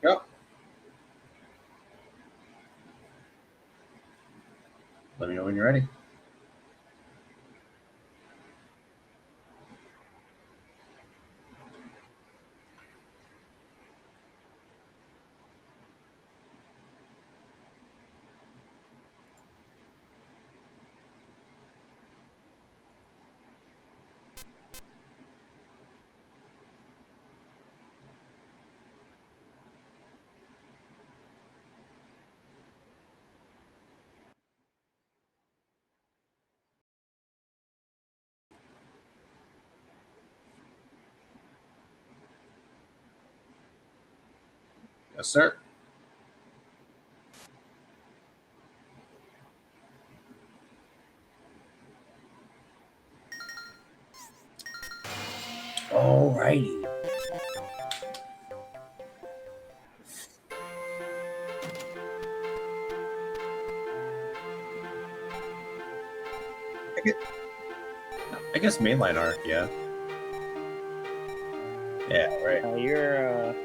we go. Let me know when you're ready. Yes, sir. Alrighty. I guess mainline arc, yeah. Yeah, right. You're okay.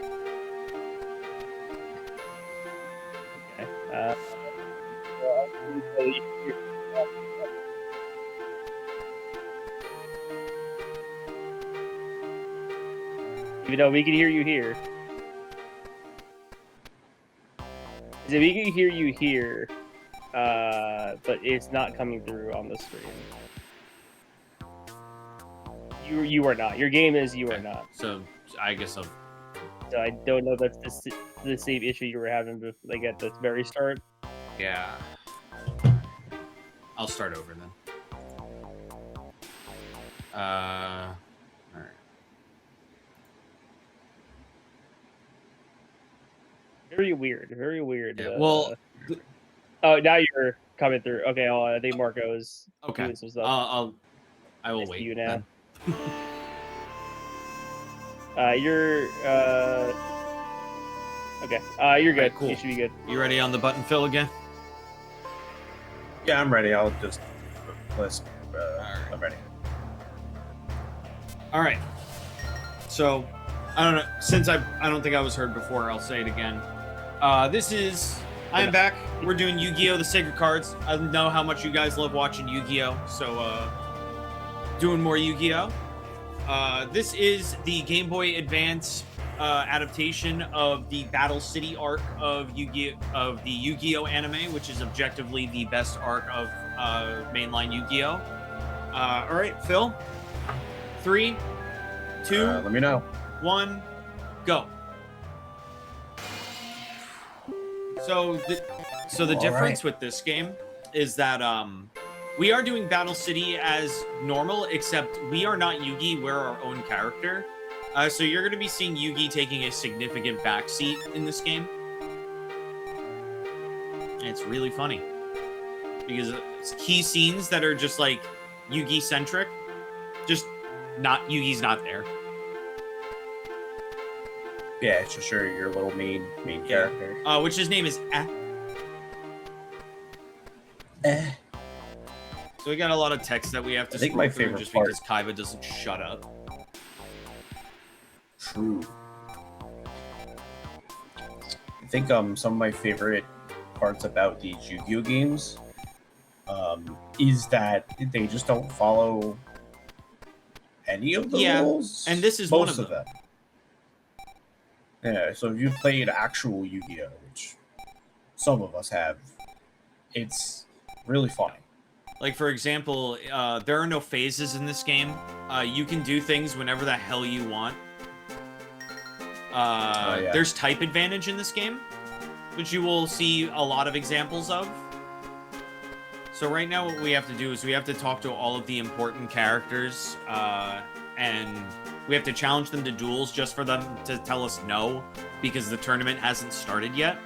Even though we can hear you here. So we can hear you here, but it's not coming through on the screen. You are not. Your game is you are not. So I guess I'll. So I don't know if that's the same issue you were having before, like at the very start. Yeah. I'll start over then. All right. Very weird. Very weird. Yeah, well. Oh, now you're coming through. Okay, I think Marco's doing some stuff. I will wait. You now. Then. You're okay. You're good. Right, cool. You should be good. You ready on the button fill again? Yeah, I'm ready. I'll just list. I'm ready. All right. So, I don't know. Since I don't think I was heard before, I'll say it again. I am back. We're doing Yu-Gi-Oh! The Sacred Cards. I know how much you guys love watching Yu-Gi-Oh! So, doing more Yu-Gi-Oh! This is the Game Boy Advance adaptation of the Battle City arc of the Yu-Gi-Oh! Anime, which is objectively the best arc of mainline Yu-Gi-Oh! All right, Phil. 3, 2, let me know. 1, go. So the difference with this game is that we are doing Battle City as normal, except we are not Yugi, we're our own character. So you're going to be seeing Yugi taking a significant backseat in this game. And it's really funny. Because it's key scenes that are just like Yugi-centric. Just not, Yugi's not there. Yeah, it's just your little main character. Which his name is So we got a lot of text that we have to scroll through just because Kaiba doesn't shut up. True. I think some of my favorite parts about these Yu-Gi-Oh games is that they just don't follow any of the rules. And this is most one of them. Yeah, so if you've played actual Yu-Gi-Oh, which some of us have, it's really funny. Like, for example, there are no phases in this game. You can do things whenever the hell you want. There's type advantage in this game, which you will see a lot of examples of. So right now what we have to do is we have to talk to all of the important characters, and we have to challenge them to duels just for them to tell us no, because the tournament hasn't started yet.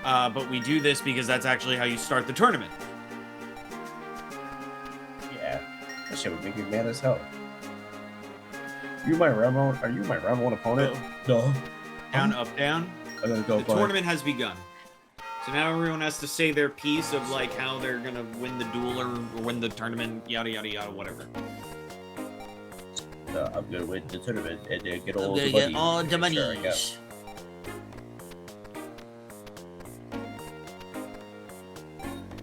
But we do this because that's actually how you start the tournament. Yeah, that shit would make me mad as hell. Are you my round one opponent? No. Down, up, down. I'm gonna go. The tournament has begun. So now everyone has to say their piece of like how they're gonna win the duel or win the tournament, yada yada yada, whatever. I'm gonna win the tournament and get all I'm the gonna money. get all the Sure, I money. guess.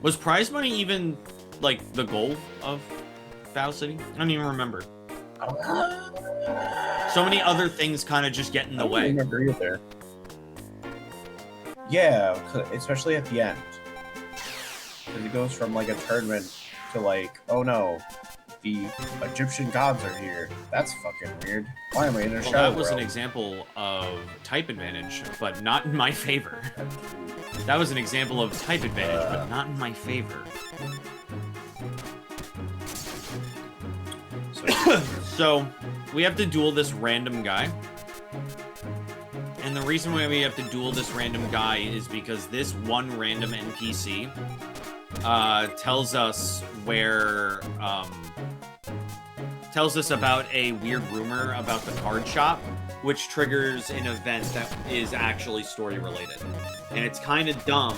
Was prize money even like the goal of Battle City? I don't even remember. So many other things kind of just get in the I don't way. remember either. Yeah, especially at the end. Because it goes from like a tournament to like, oh no, the Egyptian gods are here. That's fucking weird. Why am I in a Well, shadow that was an realm? example of type advantage, but not in my favor. That was an example of type advantage, but not in my favor. So, we have to duel this random guy. And the reason why we have to duel this random guy is because this one random NPC tells us where, tells us about a weird rumor about the card shop, which triggers an event that is actually story related. And it's kind of dumb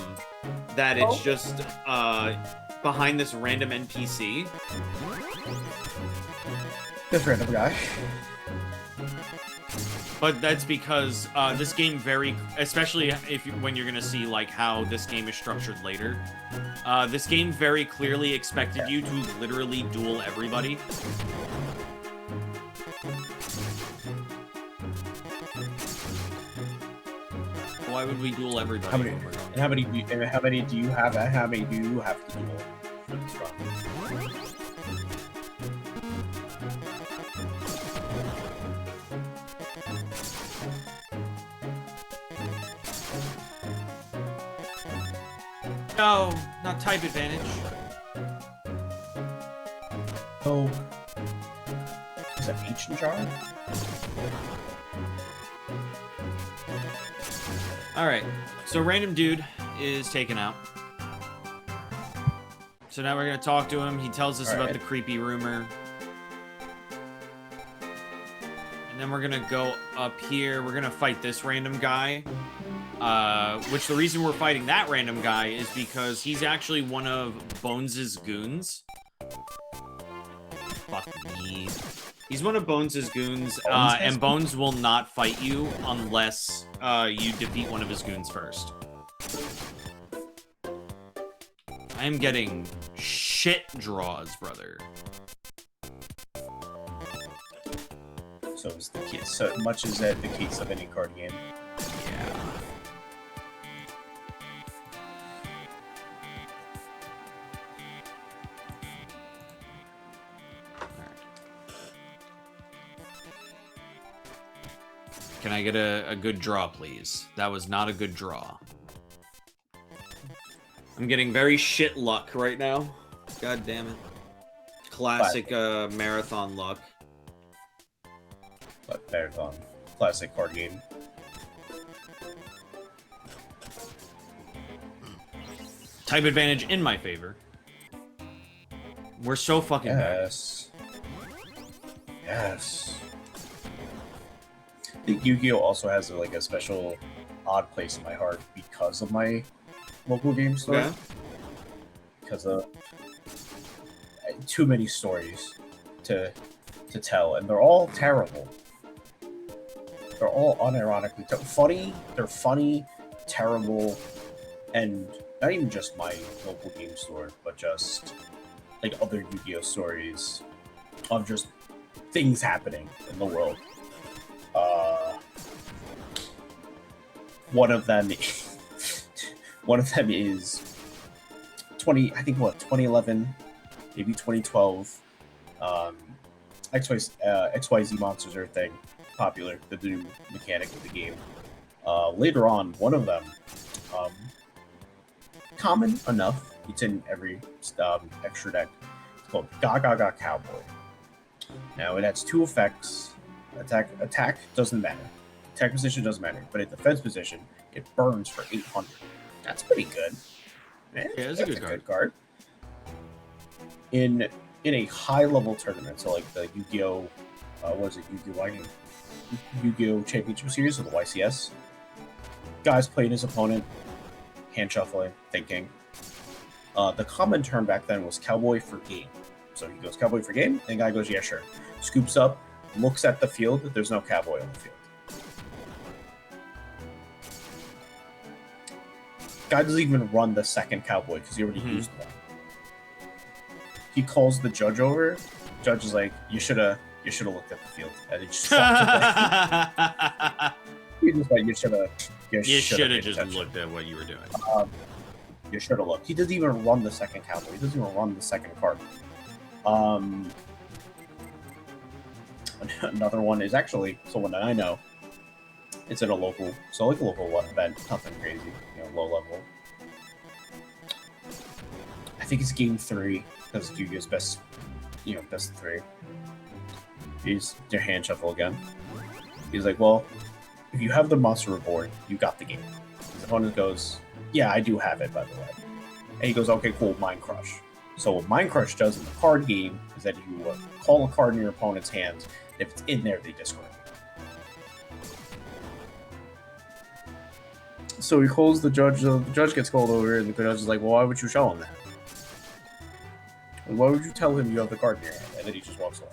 that it's just behind this random NPC. This random guy. But that's because this game especially if when you're gonna see like how this game is structured later, this game very clearly expected you to literally duel everybody. Why would we duel everybody? How many do you have? How many do you have to duel for this run? No, not type advantage. Oh, is that H in jar? Alright, so random dude is taken out. So now we're gonna talk to him. He tells us about the creepy rumor. And then we're gonna go up here. We're gonna fight this random guy. Which the reason we're fighting that random guy is because he's actually one of Bones' goons. Fuck me. He's one of Bones' goons, and Bones will not fight you unless you defeat one of his goons first. I am getting shit draws, brother. So is the case, so much as that the case of any card game. Yeah. Can I get a good draw, please? That was not a good draw. I'm getting very shit luck right now. God damn it. Classic marathon luck. But marathon, classic card game. Type advantage in my favor. We're so fucking bad. Yes. Yes. I think Yu-Gi-Oh! Also has like a special odd place in my heart because of my local game store. Yeah. Because of too many stories to tell, and they're all terrible. They're all unironically funny. They're funny, terrible, and not even just my local game store, but just like other Yu-Gi-Oh! Stories of just things happening in the world. One of them is 2011, maybe 2012. XYZ monsters are a thing, popular, the new mechanic of the game. Later on, one of them, common enough, it's in every extra deck. It's called Gaga Cowboy. Now it has two effects. Attack doesn't matter. Attack position doesn't matter, but at defense position, it burns for 800. That's pretty good. Man, Yeah, that's a good card. In a high level tournament, so like the Yu-Gi-Oh, Yu-Gi-Oh Championship Series or the YCS, guys playing his opponent, hand shuffling, thinking. The common term back then was cowboy for game. So he goes cowboy for game, and the guy goes, yeah, sure. Scoops up looks at the field. There's no cowboy on the field. Guy doesn't even run the second cowboy because he already used one. He calls the judge over. Judge is like, "You should have looked at the field." And he just walks away. He's just like, "You should have just looked at what you were doing. You should have looked." He doesn't even run the second cowboy. He doesn't even run the second card. Another one is actually someone that I know. It's in a local event, nothing crazy, low level. I think it's game 3 because Yugioh's best of 3. He's their hand shuffle again. He's like, "Well, if you have the monster board, you got the game." His opponent goes, "Yeah, I do have it, by the way." And he goes, "Okay, cool, Mind Crush." So what Mind Crush does in the card game is that you call a card in your opponent's hand. If it's in there, they discard it. So he calls the judge. The judge gets called over, and the judge is like, "Well, why would you show him that? Why would you tell him you have the card in your hand?" And then he just walks away.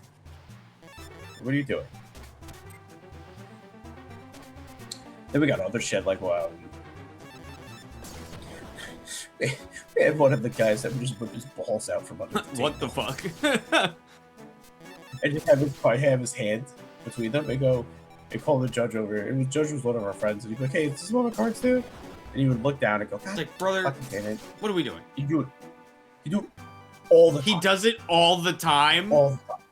What are you doing? Then we got other shit like, wow. We had one of the guys that would just whip his balls out from under the table. What the fuck? And just have his hand between them. They call the judge over. And the judge was one of our friends. And he'd be like, "Hey, is this what the cards do?" And he would look down and go, "God, like, brother, fucking damn it. What are we doing?" You do it all the time. He does it all the time? All the time.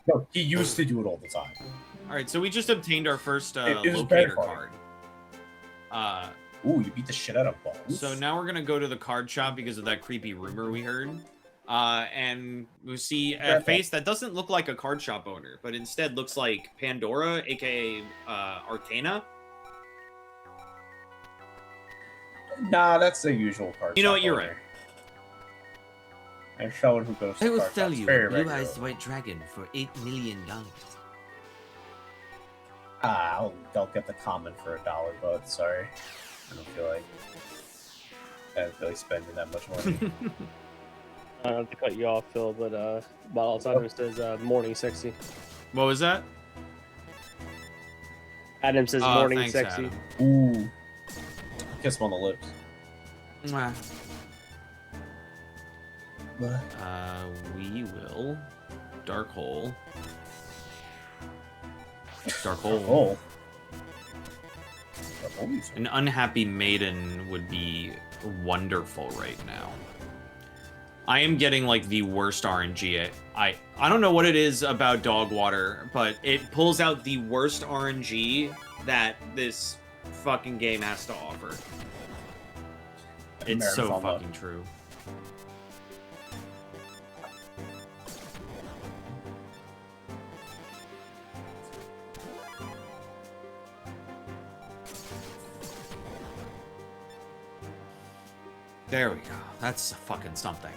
No, he used to do it all the time. Alright, so we just obtained our first it was locator card. Ooh, you beat the shit out of Bones. So now we're gonna go to the card shop because of that creepy rumor we heard. And we see a face that doesn't look like a card shop owner, but instead looks like Pandora, aka Arcana. Nah, that's the usual card. You know shop what? You're owner. right. And someone who goes to I will card sell shops you very a regularly. blue-eyed white dragon for $8 million. I'll get the common for $1, but sorry. I don't feel like spending that much money. I don't have to cut you off, Phil, but Bottle Adam says morning sexy. What was that? Adam says morning thanks, sexy. Adam. Ooh. Kiss him on the lips. Mwah. We will Dark Hole. Dark Oh. Hole. Oh. An unhappy maiden would be wonderful right now. I am getting like the worst RNG. I don't know what it is about dog water, but it pulls out the worst RNG that this fucking game has to offer. It's so Marathon fucking true. There we go. That's fucking something.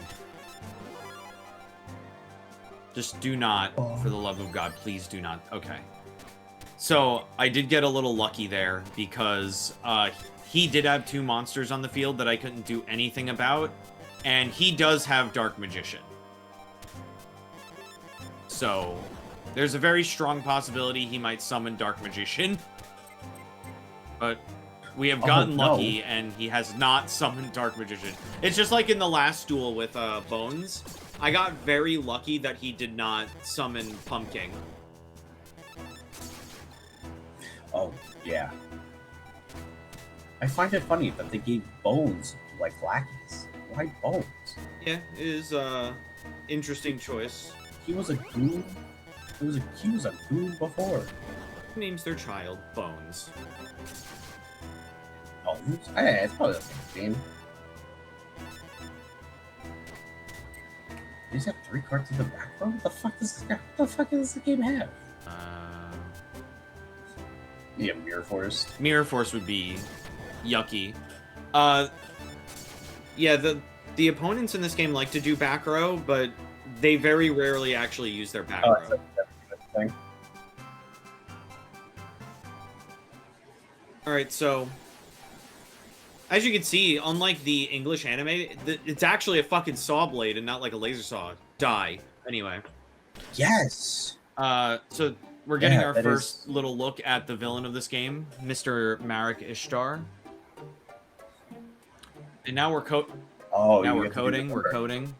Just do not, for the love of God, please do not. Okay. So, I did get a little lucky there because he did have 2 monsters on the field that I couldn't do anything about, and he does have Dark Magician. So, there's a very strong possibility he might summon Dark Magician. But we have gotten lucky, and he has not summoned Dark Magician. It's just like in the last duel with Bones. I got very lucky that he did not summon Pumpkin. Oh, yeah. I find it funny that they gave Bones like lackeys. Why Bones? Yeah, it is interesting choice. He was a goon. He was a goon before. Who names their child Bones? Bones? Yeah, it's probably the same theme. They just have 3 cards in the back row? What the fuck does the game have? Yeah, Mirror Force. Mirror Force would be yucky. Yeah, the opponents in this game like to do back row, but they very rarely actually use their back row. That's a thing. Alright, so as you can see, unlike the English anime, it's actually a fucking saw blade and not like a laser saw. Die. Anyway. Yes! So we're getting Yeah, our that first is- little look at the villain of this game, Mr. Marek Ishtar. And now we're Oh, now you we're get to do coding. the We're number. coding.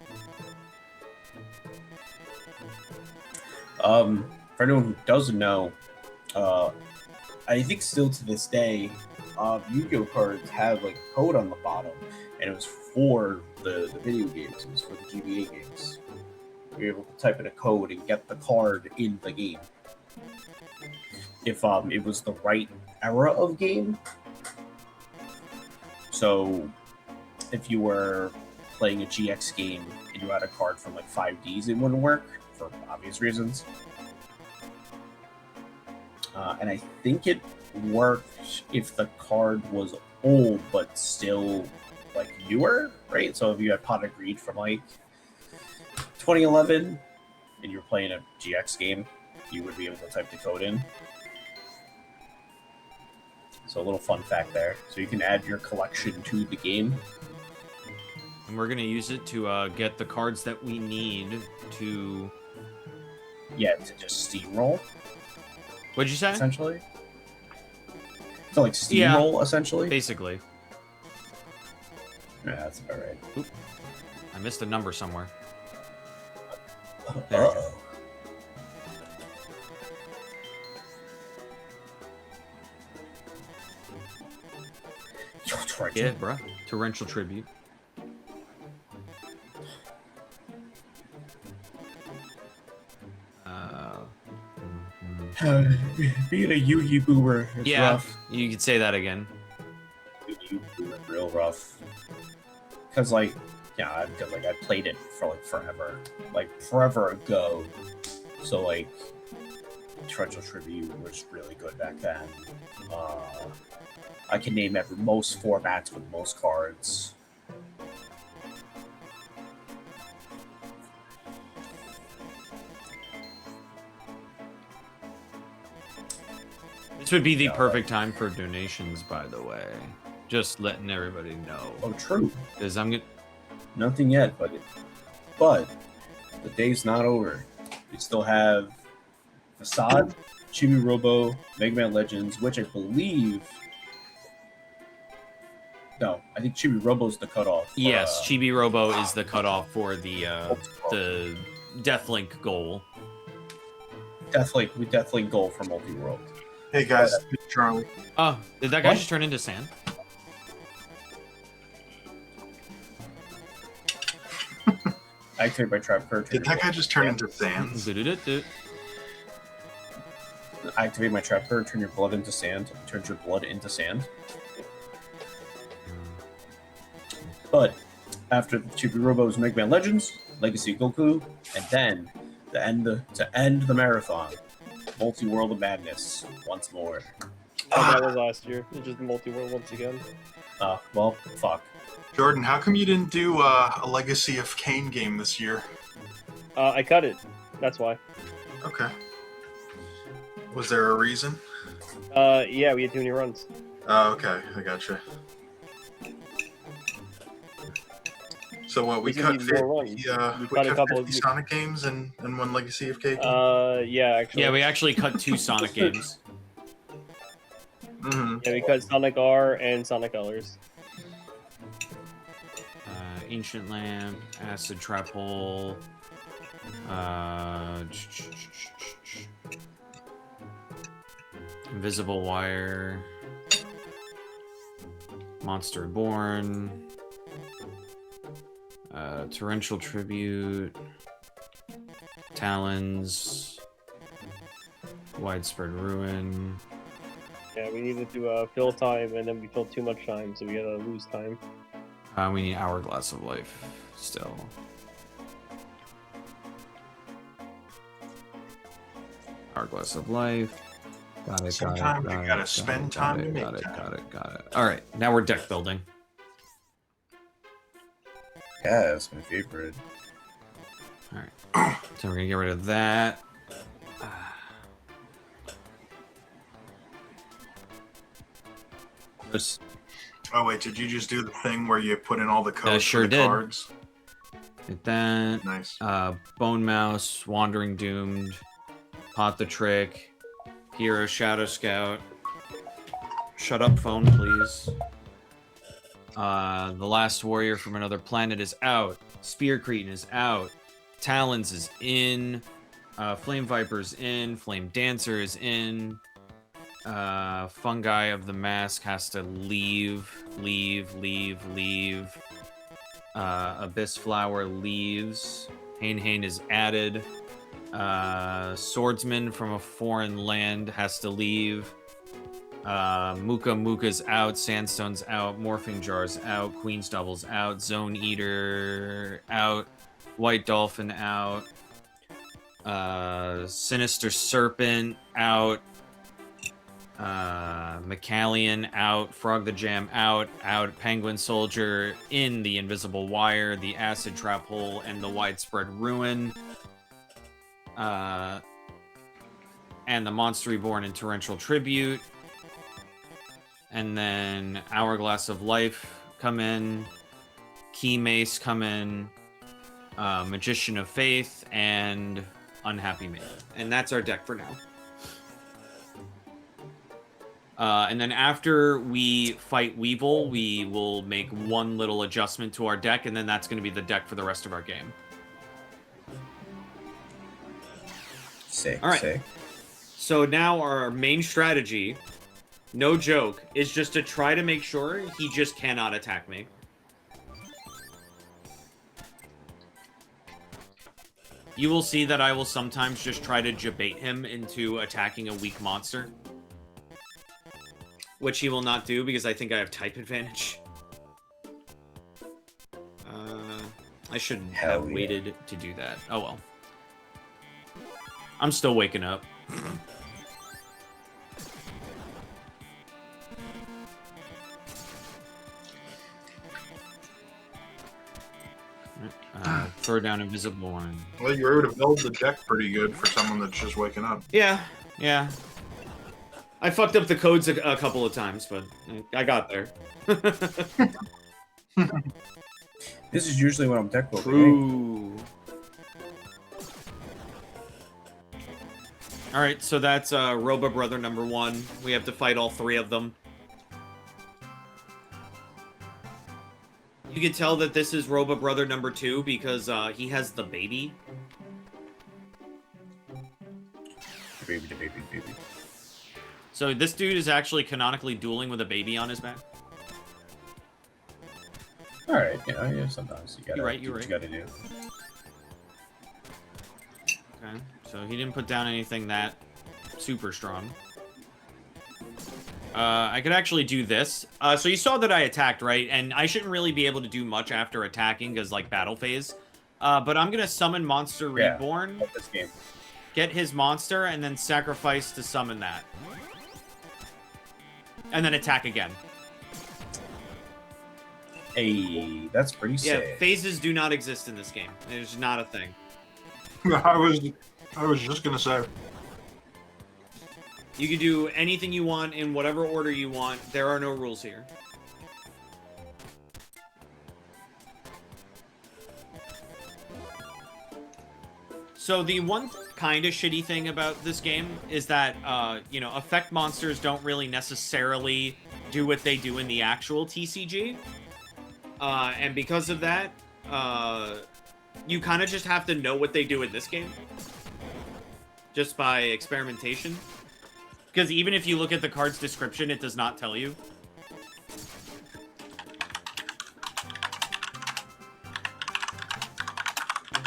For anyone who doesn't know, I think still to this day, Yu-Gi-Oh cards have like a code on the bottom, and it was for the video games. It was for the GBA games. You're able to type in a code and get the card in the game. If it was the right era of game. So if you were playing a GX game and you had a card from like 5Ds, it wouldn't work for obvious reasons. And I think it worked if the card was old but still like newer, right? So if you had Pot of Greed from like 2011 and you're playing a GX game, you would be able to type the code in. So a little fun fact there. So you can add your collection to the game. And we're gonna use it to get the cards that we need to. Yeah, to just steamroll, What'd you say? essentially. So like steamroll, essentially. Basically, Yeah, that's about right. I missed a number somewhere. There we go. Uh-oh. Yo, torrential. Yeah, bruh. Torrential tribute. Being a Yugi boomer is Yeah, rough. you could say that again. Yugi boomer, real rough. Cause like, yeah, like I played it for like forever ago. So like, Torrential Tribute was really good back then. I can name most formats with most cards. This would be the perfect time for donations, by the way. Just letting everybody know. Oh, true. Because I'm gonna. Nothing yet, but the day's not over. We still have Facade, Chibi Robo, Mega Man Legends, which I believe. No, I think Chibi Robo's the cutoff. for, Yes, Chibi Robo is the cutoff for the the Deathlink goal. Deathlink goal for multi-world. Hey guys, it's Charlie. Oh, did that guy What? just turn into sand? Activate by trap card. Did that guy just turn into Sans? Do-do-do-do. Activate my trap card. Turn your blood into sand. Turns your blood into sand. But after the Chibi Robo's Mega Man Legends, Legacy Goku, and then to end the marathon, Multi-World of Madness once more. Oh, that was last year. It's just multi-world once again. Well, fuck. Jordan, how come you didn't do a Legacy of Kane game this year? I cut it. That's why. Okay. Was there a reason? Yeah, we had too many runs. Oh, okay, I gotcha. So what, we We cut need 50, more runs. we We cut cut a couple 50 of- Sonic games and one Legacy of K game? Yeah, actually. Yeah, we actually cut 2 Sonic games. Mm-hmm. Yeah, we cut Sonic R and Sonic Colors. Ancient Lamp, Acid Trap Hole, Invisible Wire, Monster Born, Torrential Tribute, Talons, Widespread Ruin. Yeah, we needed to fill time, and then we filled too much time, so we had to lose time. We need Hourglass of Life still. Hourglass of Life. Got it. Sometimes you gotta spend time to make time. Got it. All right, now we're deck building. Yeah, that's my favorite. All right, so we're gonna get rid of that. Just Oh wait, did you just do the thing where you put in all the codes sure for the did. cards? hit that. Nice. Bone Mouse, Wandering Doomed, Pot the Trick, Hero Shadow Scout. Shut up, phone, please. The Last Warrior from Another Planet is out. Spear Cretin is out. Talons is in. Flame Viper's in. Flame Dancer is in. Fungi of the Mask has to leave. Abyss Flower leaves. Hain is added. Swordsman from a Foreign Land has to leave. Muka's out. Sandstone's out. Morphing Jar's out. Queen's Double's out. Zone Eater out. White Dolphin out. Sinister Serpent out. McCallion out. Frog the Jam out. Penguin Soldier in the Invisible Wire, the Acid Trap Hole, and the Widespread Ruin. And the Monster Reborn and Torrential Tribute. And then Hourglass of Life come in. Key Mace come in. Magician of Faith and Unhappy Maiden. And that's our deck for now. And then after we fight Weevil, we will make one little adjustment to our deck, and then that's going to be the deck for the rest of our game. Sick. All right. Sick. So now our main strategy, no joke, is just to try to make sure he just cannot attack me. You will see that I will sometimes just try to debate him into attacking a weak monster. Which he will not do because I think I have type advantage. I shouldn't have waited to do that. Oh well. I'm still waking up. Throw down Invisible One. Well, you were able to build the deck pretty good for someone that's just waking up. Yeah. I fucked up the codes a couple of times, but I got there. This is usually when I'm deck building. True. Alright, so that's Robo Brother number 1. We have to fight all 3 of them. You can tell that this is Robo Brother number 2 because he has the baby. Baby. So this dude is actually canonically dueling with a baby on his back. All right, yeah. Sometimes you gotta. You're right. Do what you gotta do. Okay, so he didn't put down anything that super strong. I could actually do this. So you saw that I attacked, right? And I shouldn't really be able to do much after attacking because, like, battle phase. But I'm gonna summon Monster Reborn. Yeah, this game. Get his monster, and then sacrifice to summon that. And then attack again. Hey, that's pretty sick. Yeah, phases do not exist in this game. There's not a thing. I was just gonna say. You can do anything you want in whatever order you want. There are no rules here. So the one kind of shitty thing about this game is that, effect monsters don't really necessarily do what they do in the actual TCG. And because of that, you kind of just have to know what they do in this game. Just by experimentation. Because even if you look at the card's description, it does not tell you.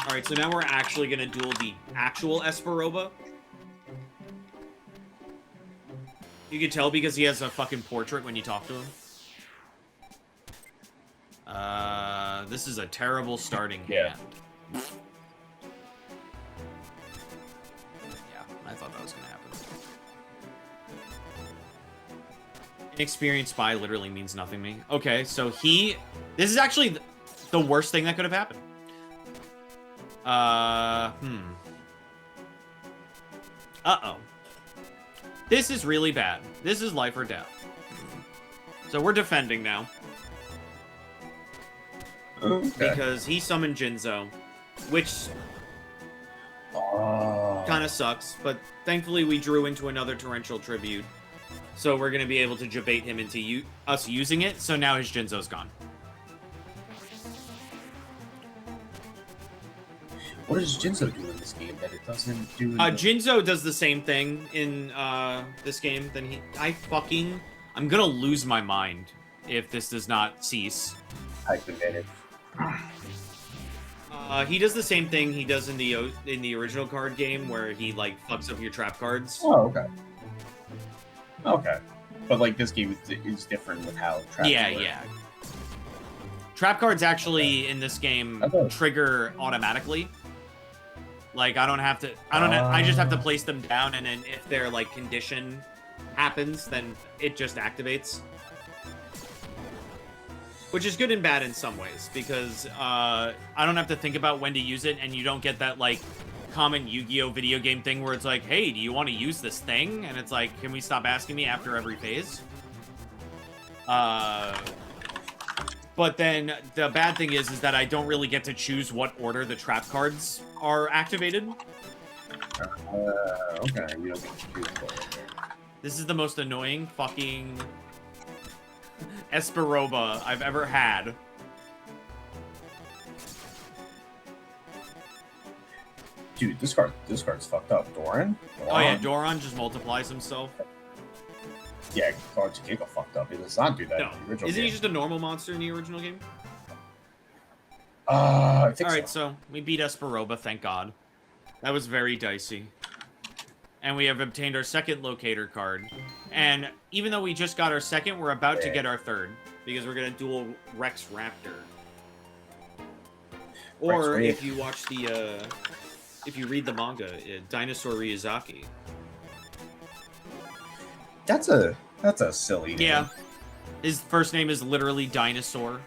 Alright, so now we're actually going to duel the actual Esperoba. You can tell because he has a fucking portrait when you talk to him. This is a terrible starting hand. Yeah, I thought that was going to happen. Inexperienced spy literally means nothing to me. Okay, so this is actually the worst thing that could have happened. Uh-oh. This is really bad. This is life or death. So we're defending now. Okay. Because he summoned Jinzo, which kind kind of sucks, but thankfully we drew into another torrential tribute. So we're going to be able to debate him into us using it, so now his Jinzo's gone. What does Jinzo do in this game that it doesn't do? Jinzo does the same thing in this game. Then I'm gonna lose my mind if this does not cease. Type advantage. He does the same thing he does in the original card game, where he like fucks up your trap cards. Oh, okay. Okay, but like this game is different with how traps work. Yeah. Trap cards actually in this game trigger automatically. Like I don't have to. I just have to place them down, and then if their like condition happens, then it just activates. Which is good and bad in some ways, because I don't have to think about when to use it, and you don't get that like common Yu-Gi-Oh video game thing where it's like, hey, do you want to use this thing? And it's like, can we stop asking me after every phase? But then the bad thing is that I don't really get to choose what order the trap cards are activated. Okay, you don't get to choose what. This is the most annoying fucking Esperoba I've ever had. Dude, this card's fucked up. Doran? Oh yeah, Doran just multiplies himself. Yeah, cards Giga fucked up. It does not do that No. in the original Isn't game. he just a normal monster in the original game? I think Alright, so we beat Esperoba, thank God. That was very dicey. And we have obtained our second locator card. And even though we just got our second, we're about to get our third. Because we're going to duel Rex Raptor. Or if you watch the, if you read the manga, Dinosaur Ryuzaki. That's a silly name. Yeah. His first name is literally Dinosaur.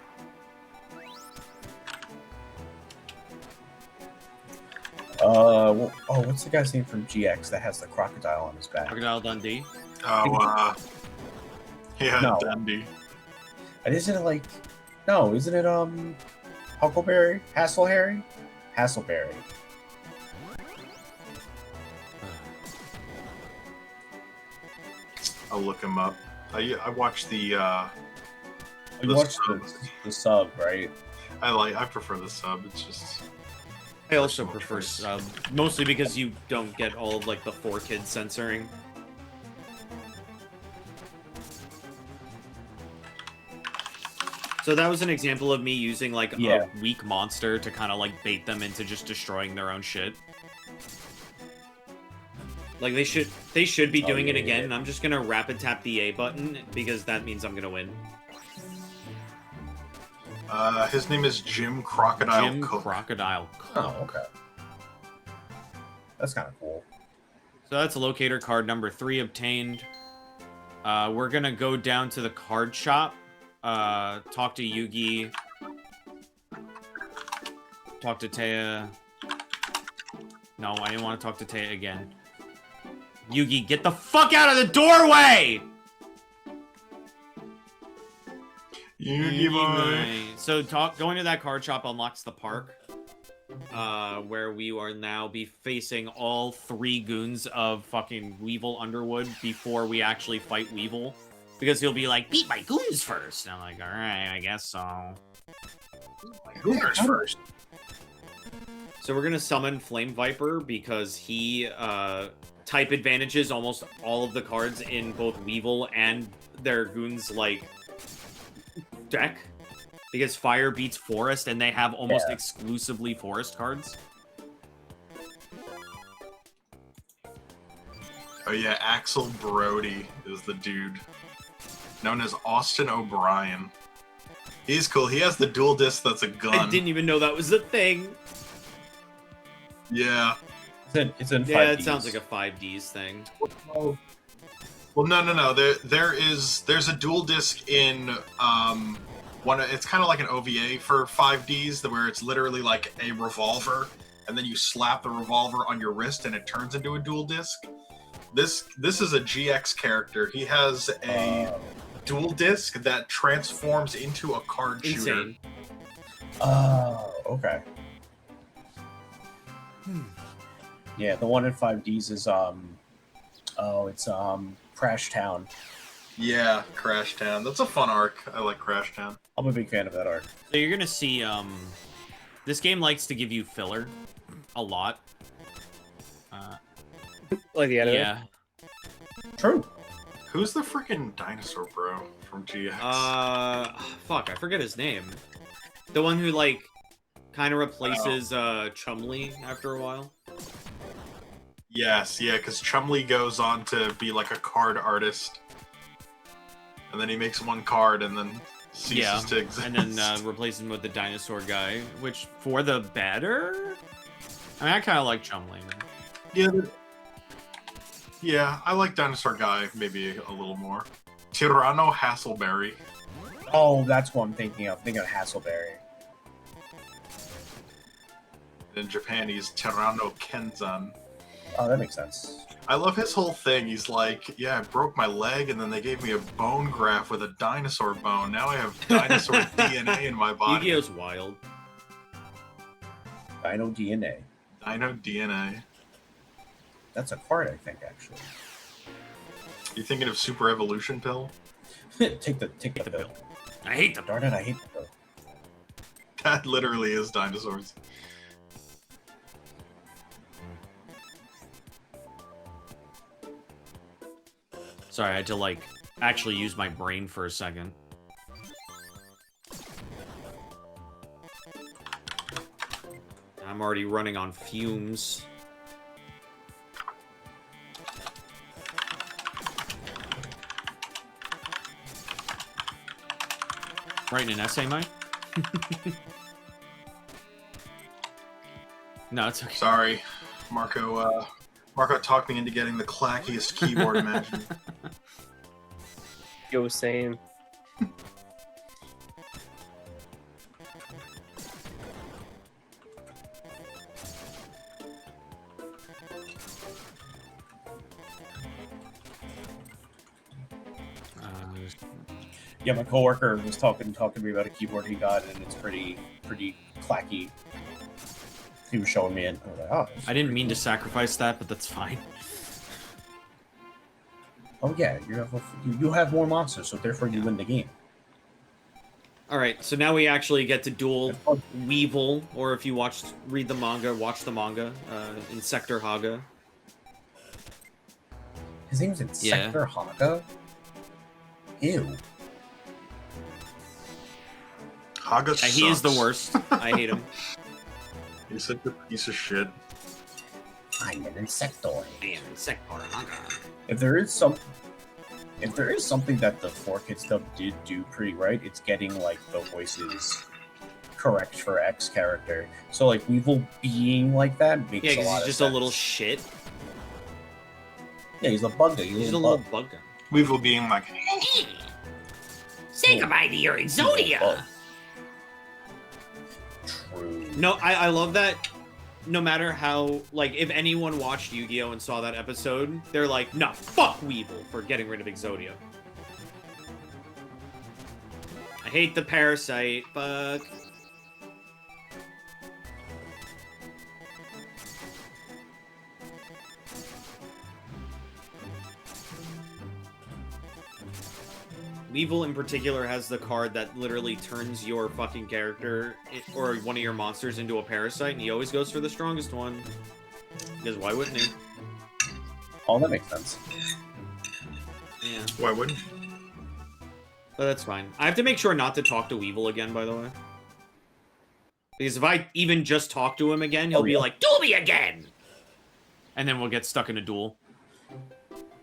What's the guy's name from GX that has the crocodile on his back? Crocodile Dundee. Oh, yeah, No. Dundee. And isn't it like... No, isn't it, Huckleberry? Hasselberry? Hasselberry. I'll look him up. I watched the. You The watched sub. the sub, right? I prefer the sub. It's just. I also prefer sub, mostly because you don't get all of like the 4-kid censoring. So that was an example of me using like a weak monster to kind of like bait them into just destroying their own shit. Like they should be doing it again, and I'm just gonna rapid tap the A button because that means I'm gonna win. His name is Jim Crocodile Jim Cook. Crocodile Cook. Oh, okay. That's kind of cool. So that's locator card number 3 obtained. We're gonna go down to the card shop, talk to Yugi, talk to Taya. No, I didn't want to talk to Taya again. Yugi, get the fuck out of the doorway! Yugi boy. So going to that card shop unlocks the park, where we are now be facing all 3 goons of fucking Weevil Underwood before we actually fight Weevil. Because he'll be like, beat my goons first. And I'm like, alright, I guess so. Gooners first. So we're gonna summon Flame Viper because he type advantages almost all of the cards in both Weevil and their goons like deck. Because Fire beats Forest and they have almost exclusively Forest cards. Oh yeah, Axel Brody is the dude. Known as Austin O'Brien. He's cool. He has the dual disc that's a gun. I didn't even know that was a thing. Yeah. It's in 5Ds. Yeah, it sounds like a 5Ds thing. Well, no. There's a dual disc in it's kind of like an OVA for 5Ds, where it's literally like a revolver, and then you slap the revolver on your wrist and it turns into a dual disc. This is a GX character. He has a dual disc that transforms into a card shooter. Insane. Oh, okay. Yeah, the one in 5Ds is it's Crash Town. Yeah, Crash Town. That's a fun arc. I like Crash Town. I'm a big fan of that arc. So you're gonna see, this game likes to give you filler a lot. Like the anime. Yeah. True. Who's the freaking dinosaur bro from GX? Fuck, I forget his name. The one who, like, kind of replaces, Chumley after a while. Yes, yeah, because Chumley goes on to be like a card artist. And then he makes one card and then ceases to exist. And then replaces him with the dinosaur guy, which, for the better? I mean, I kind of like Chumley. Yeah, I like Dinosaur Guy maybe a little more. Tyranno Hasselberry. Oh, that's what I'm thinking of. Thinking of Hasselberry. In Japan, he's Tyranno Kenzan. Oh, that makes sense. I love his whole thing. He's like, yeah, I broke my leg, and then they gave me a bone graft with a dinosaur bone. Now I have dinosaur DNA in my body. Yu-Gi-Oh's wild. Dino DNA. Dino DNA. That's a card, I think, actually. You thinking of Super Evolution Pill? take the pill. I hate them. Darn it, I hate the pill. That literally is dinosaurs. Sorry, I had to, like, actually use my brain for a second. I'm already running on fumes. Writing an essay, Mike? No, it's okay. Sorry, Marco. Marco talked me into getting the clackiest keyboard imaginable. Yo, same. Yeah, my coworker was talking to me about a keyboard he got, and it's pretty clacky. He was showing me it. I was like, oh. I didn't mean to sacrifice that, but that's fine. Oh yeah, you have more monsters, so therefore you win the game. Alright, so now we actually get to duel Weevil, or if you watch the manga, Insector Haga. His name's Insector Haga? Ew. Haga sucks. He is the worst. I hate him. He's such a piece of shit. I'm an Insectoid. I am Insector Haga. If there is something that the 4Kids dub did do pretty right, it's getting like the voices correct for X character. So like Weevil being like that makes Yeah, a because lot he's of just sense. a little shit. Yeah, he's a bug guy. He's a little bug guy. Weevil being like, Say goodbye to your Exodia! True. No, I love that. No matter how, like, if anyone watched Yu-Gi-Oh! And saw that episode, they're like, no, fuck Weevil for getting rid of Exodia. I hate the parasite, fuck. Weevil in particular has the card that literally turns your fucking character or one of your monsters into a parasite, and he always goes for the strongest one. Because why wouldn't he? Oh, that makes sense. Yeah, why wouldn't? but that's fine. I have to make sure not to talk to Weevil again, by the way. Because if I even just talk to him again, he'll be like, "Duel me again!" And then we'll get stuck in a duel.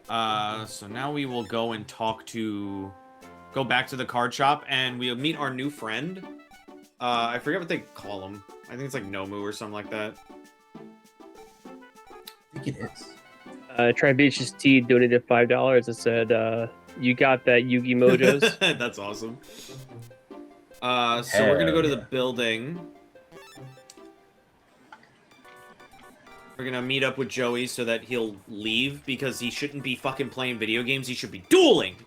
So now we will go and go back to the card shop, and we'll meet our new friend. I forget what they call him. I think it's like Nomu or something like that. I think it is. Tribeach's T donated $5. It said, you got that Yugi Mojos. That's awesome. So we're gonna go to the building. We're gonna meet up with Joey so that he'll leave, because he shouldn't be fucking playing video games, he should be dueling!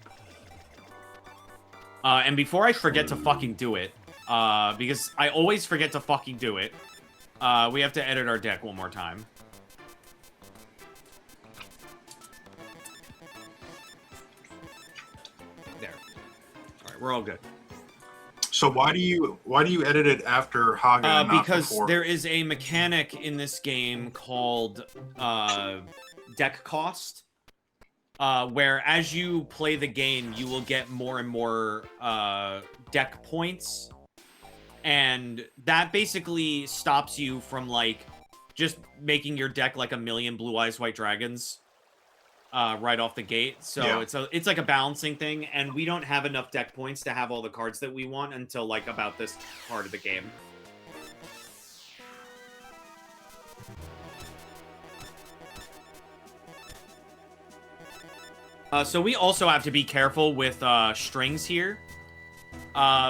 And before I forget to fucking do it, because I always forget to fucking do it, we have to edit our deck one more time. There. All right, we're all good. So why do you edit it after Haga and not Because before? there is a mechanic in this game called deck cost, where as you play the game, you will get more and more deck points, and that basically stops you from like just making your deck like a million Blue Eyes White Dragons right off the gate. So Yeah. it's like a balancing thing, and we don't have enough deck points to have all the cards that we want until like about this part of the game. So we also have to be careful with Strings here.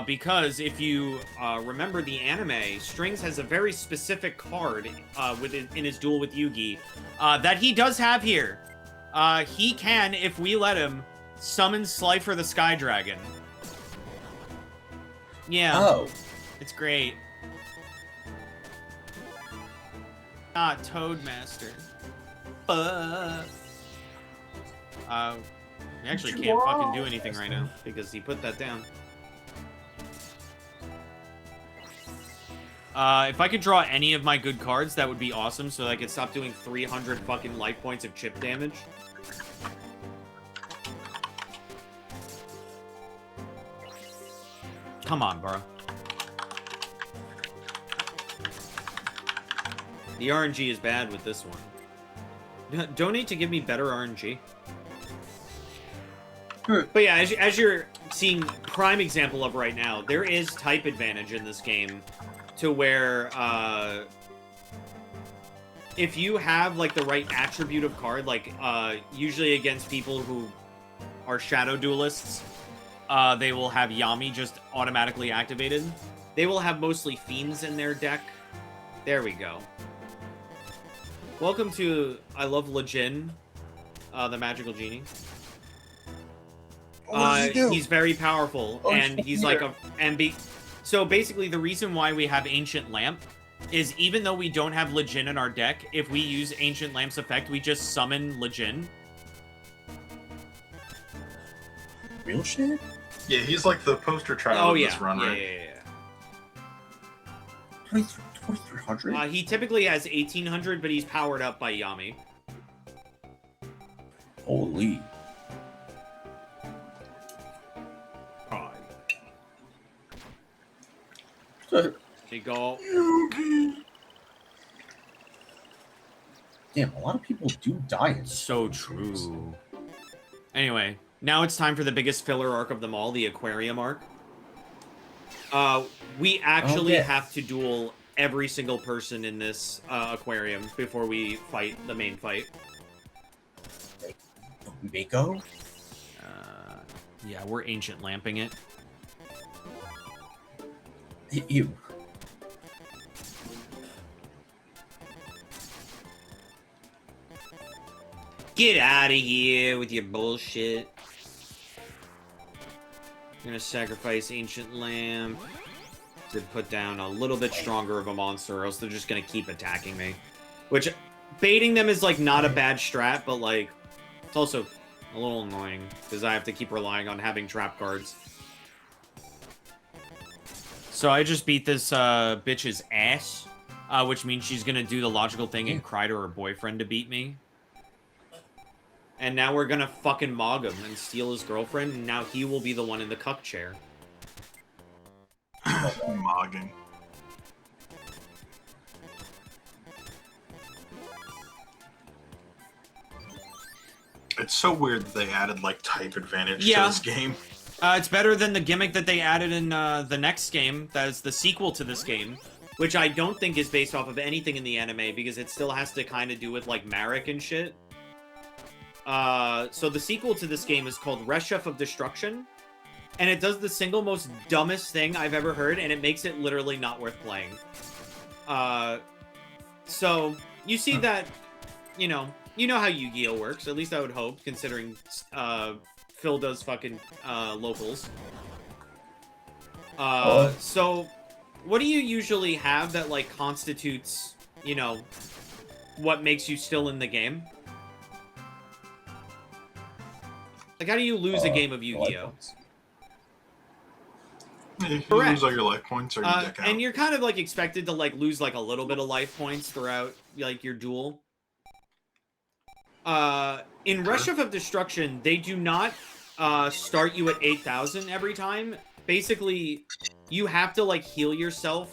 Because if you remember the anime, Strings has a very specific card in his duel with Yugi that he does have here. He can, if we let him, summon Slifer the Sky Dragon. Yeah. Oh. It's great. Ah, Toadmaster. We actually can't fucking do anything right now because he put that down. If I could draw any of my good cards, that would be awesome, so I could stop doing 300 fucking life points of chip damage. Come on, bro. The RNG is bad with this one. Donate to give me better RNG. But yeah, as you're seeing prime example of right now, there is type advantage in this game to where if you have like the right attribute of card, like usually against people who are shadow duelists, they will have Yami just automatically activated. They will have mostly Fiends in their deck. There we go. Welcome to I Love Lejin, the Magical Genie. What does he do? He's very powerful, Oh, and he's like here. So basically, the reason why we have Ancient Lamp is even though we don't have Lejin in our deck, if we use Ancient Lamp's effect, we just summon Lejin. Real shit? Yeah, he's like the poster child of this run, right? Yeah. 2300? He typically has 1800, but he's powered up by Yami. Holy. There you go. Damn, a lot of people do die in this. So true. Anyway, now it's time for the biggest filler arc of them all, the Aquarium arc. We actually have to duel every single person in this aquarium before we fight the main fight. Mako? Yeah, we're Ancient Lamping it. Ew. Get out of here with your bullshit. I'm gonna sacrifice Ancient Lamp to put down a little bit stronger of a monster, or else they're just gonna keep attacking me. Which, baiting them is, like, not a bad strat, but, like, it's also a little annoying, because I have to keep relying on having trap cards. So I just beat this bitch's ass, which means she's gonna do the logical thing and cry to her boyfriend to beat me. And now we're gonna fucking mog him and steal his girlfriend, and now he will be the one in the cuck chair. Mogging. It's so weird that they added, like, type advantage to this game. It's better than the gimmick that they added in the next game, that is the sequel to this game, which I don't think is based off of anything in the anime, because it still has to kind of do with, like, Marek and shit. So the sequel to this game is called Reshef of Destruction, and it does the single most dumbest thing I've ever heard, and it makes it literally not worth playing. So you see that, you know how Yu-Gi-Oh works, at least I would hope, considering Phil does fucking locals. So what do you usually have that, like, constitutes, you know, what makes you still in the game? Like, how do you lose a game of the life Yu-Gi-Oh? points. You Correct. lose all your life points or you deck out. And you're kind of like expected to like lose like a little bit of life points throughout like your duel. In Rush of Destruction, they do not start you at 8,000 every time. Basically, you have to like heal yourself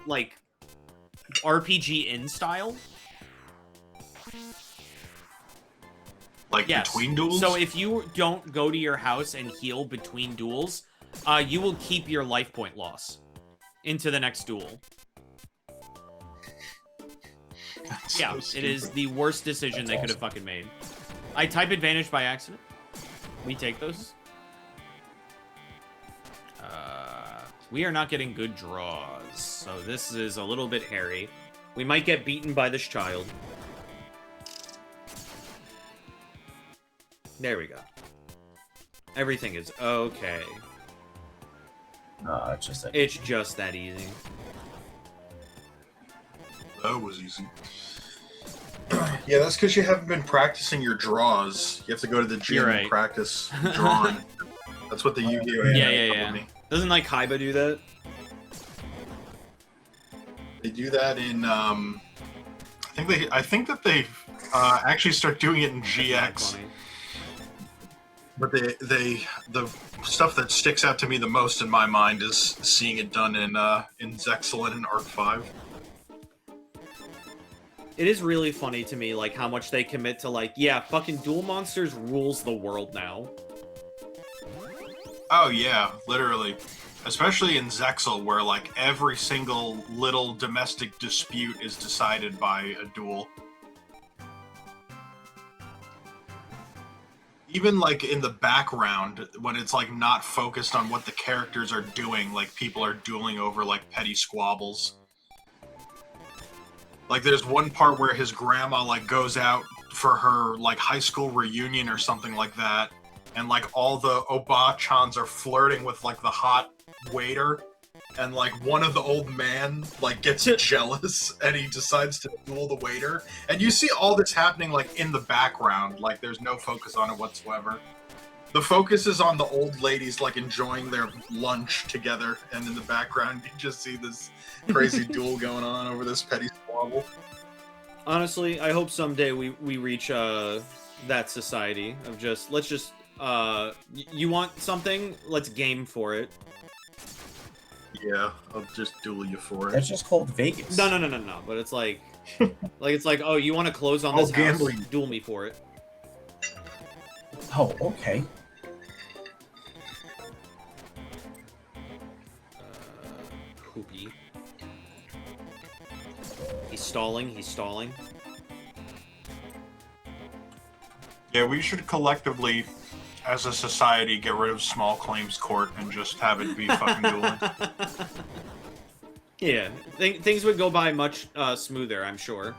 like RPG in style. Like Yes. between duels? So if you don't go to your house and heal between duels, you will keep your life point loss into the next duel. That's Yeah, so it stupid. is the worst decision That's they could have awesome. fucking made. I type advantage by accident. We take those. We are not getting good draws, so this is a little bit hairy. We might get beaten by this child. There we go. Everything is okay. No, it's just that. It's just that easy. That was easy. Yeah, that's because you haven't been practicing your draws. You have to go to the gym You're right. and practice drawing. That's what the Yu-Gi-Oh! Yeah, anime yeah, told yeah. me. Doesn't like Kaiba do that? They do that in I think that they actually start doing it in That's GX. funny. But the stuff that sticks out to me the most in my mind is seeing it done in Zexal and in Arc 5. It is really funny to me, like, how much they commit to, like, yeah, fucking Duel Monsters rules the world now. Oh yeah, literally. Especially in Zexal, where like every single little domestic dispute is decided by a duel. Even like in the background, when it's like not focused on what the characters are doing, like people are dueling over like petty squabbles. Like there's one part where his grandma like goes out for her like high school reunion or something like that, and like all the Oba-chans are flirting with like the hot waiter, and like one of the old man like gets jealous and he decides to duel the waiter, and you see all this happening like in the background, like there's no focus on it whatsoever. The focus is on the old ladies like enjoying their lunch together, and in the background you just see this crazy duel going on over this petty squabble. Honestly, I hope someday we reach that society of just, let's just, you want something? Let's game for it. Yeah, I'll just duel you for it. That's just called Vegas. No. But it's like, it's like, oh, you want to close on this house? Gambling. Duel me for it. Oh, okay. Poopy. He's stalling. He's stalling. Yeah, we should collectively, as a society, get rid of small claims court and just have it be fucking dueling. Yeah, things would go by much smoother, I'm sure.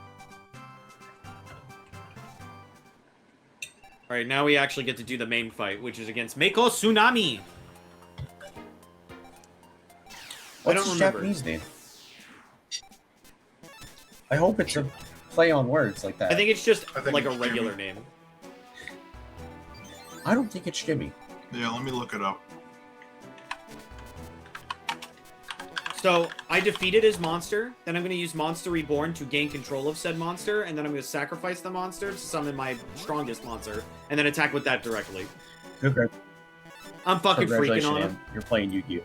Alright, now we actually get to do the main fight, which is against Meiko Tsunami! What's don't his remember. Japanese name? I hope it's a play on words like that. I think it's just I think like a it's regular Jimmy. name. I don't think it's Jimmy. Yeah, let me look it up. So, I defeated his monster, then I'm going to use Monster Reborn to gain control of said monster, and then I'm going to sacrifice the monster to summon my strongest monster, and then attack with that directly. Good. I'm fucking freaking on him. man. You're playing Yu-Gi-Oh.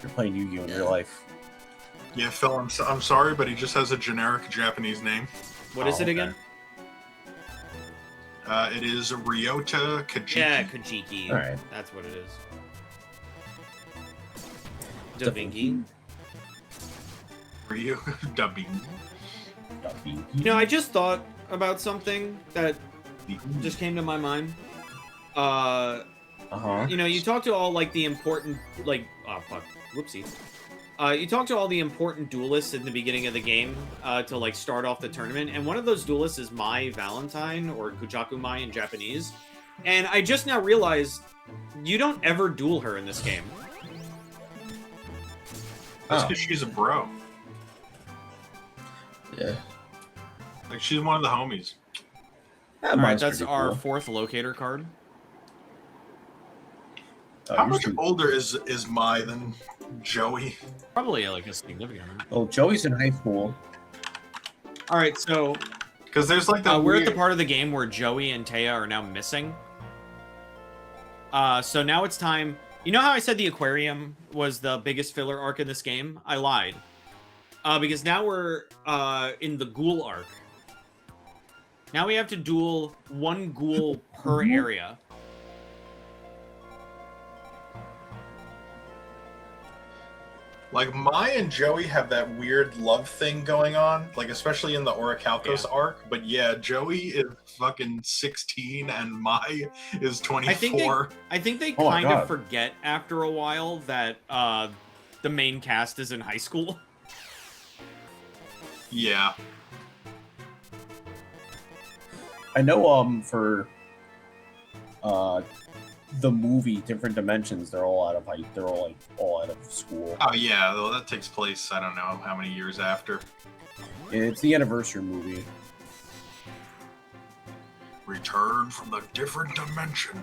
You're playing Yu-Gi-Oh in real life. Yeah, Phil, I'm sorry, but he just has a generic Japanese name. What is Oh, it okay. again? It is Ryota Kajiki. Yeah, Kajiki. Alright. That's what it is. Davingi. Ryu dubbing. You know, I just thought about something that just came to my mind. Uh-huh. You know, you talk to all, like, the important, like, oh, fuck, whoopsie. You talk to all the important duelists in the beginning of the game to, like, start off the tournament, and one of those duelists is Mai Valentine, or Kujaku Mai in Japanese, and I just now realized you don't ever duel her in this game. That's Oh. because she's a bro. Yeah. Like, she's one of the homies. That Alright, mine's that's pretty our cool. fourth locator card. How much older is Mai than Joey? Probably like a significant amount. Well, Joey's in high school. All right, so Because there's like that. we're at the part of the game where Joey and Taya are now missing. So now it's time. You know how I said the aquarium was the biggest filler arc in this game? I lied. Because now we're in the ghoul arc. Now we have to duel one ghoul per area. Like, Mai and Joey have that weird love thing going on, like, especially in the Orichalcos arc. But yeah, Joey is fucking 16 and Mai is 24. I think they Oh my kind of God. forget after a while that the main cast is in high school. Yeah. I know for the movie Different Dimensions, they're all out of they're all out of school. Oh, yeah, though that takes place, I don't know how many years after. It's the anniversary movie. Return from the different dimension.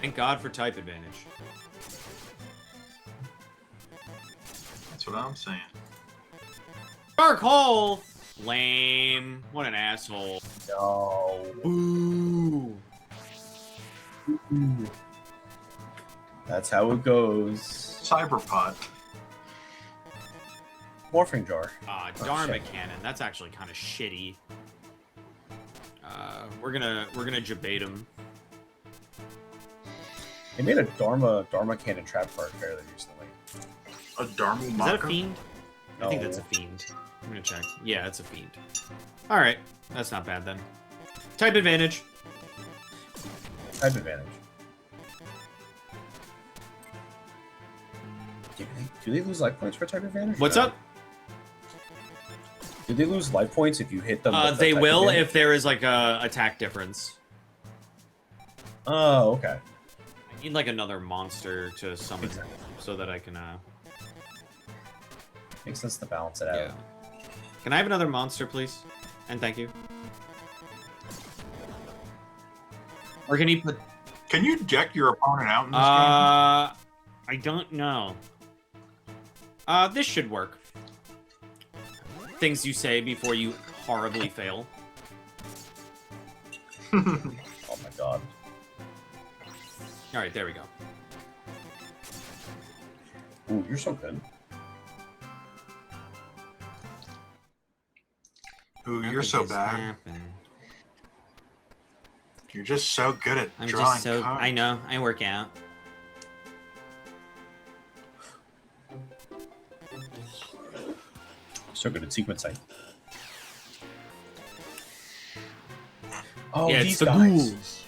Thank God for type advantage. That's what I'm saying. Dark hole! Lame. What an asshole. No. Boo. That's how it goes. Cyberpod. Morphing jar. Dharma shit. cannon. That's actually kind of shitty. We're gonna debate him. They made a Dharma cannon trap card fairly recently. A Dharma Is that a fiend? I think No. that's a fiend. I'm gonna check. Yeah, it's a fiend. Alright. That's not bad then. Type advantage. Type advantage. Do they lose life points for type advantage? What's No. up? Do they lose life points if you hit them? with the They type will advantage? if there is like a attack difference. Oh, okay. I need like another monster to summon Exactly. so that I can Makes sense to balance it out. yeah. Can I have another monster, please? And thank you. Or can he put Can you deck your opponent out in this game? I don't know. This should work. Things you say before you horribly fail. Oh my god. Alright, there we go. Ooh, you're so good. Ooh, How you're could so this bad. happen? You're just so good at I'm drawing just so... cards. I know, I work out. So good at sequencing. Oh, Yeah, it's these the guys. ghouls.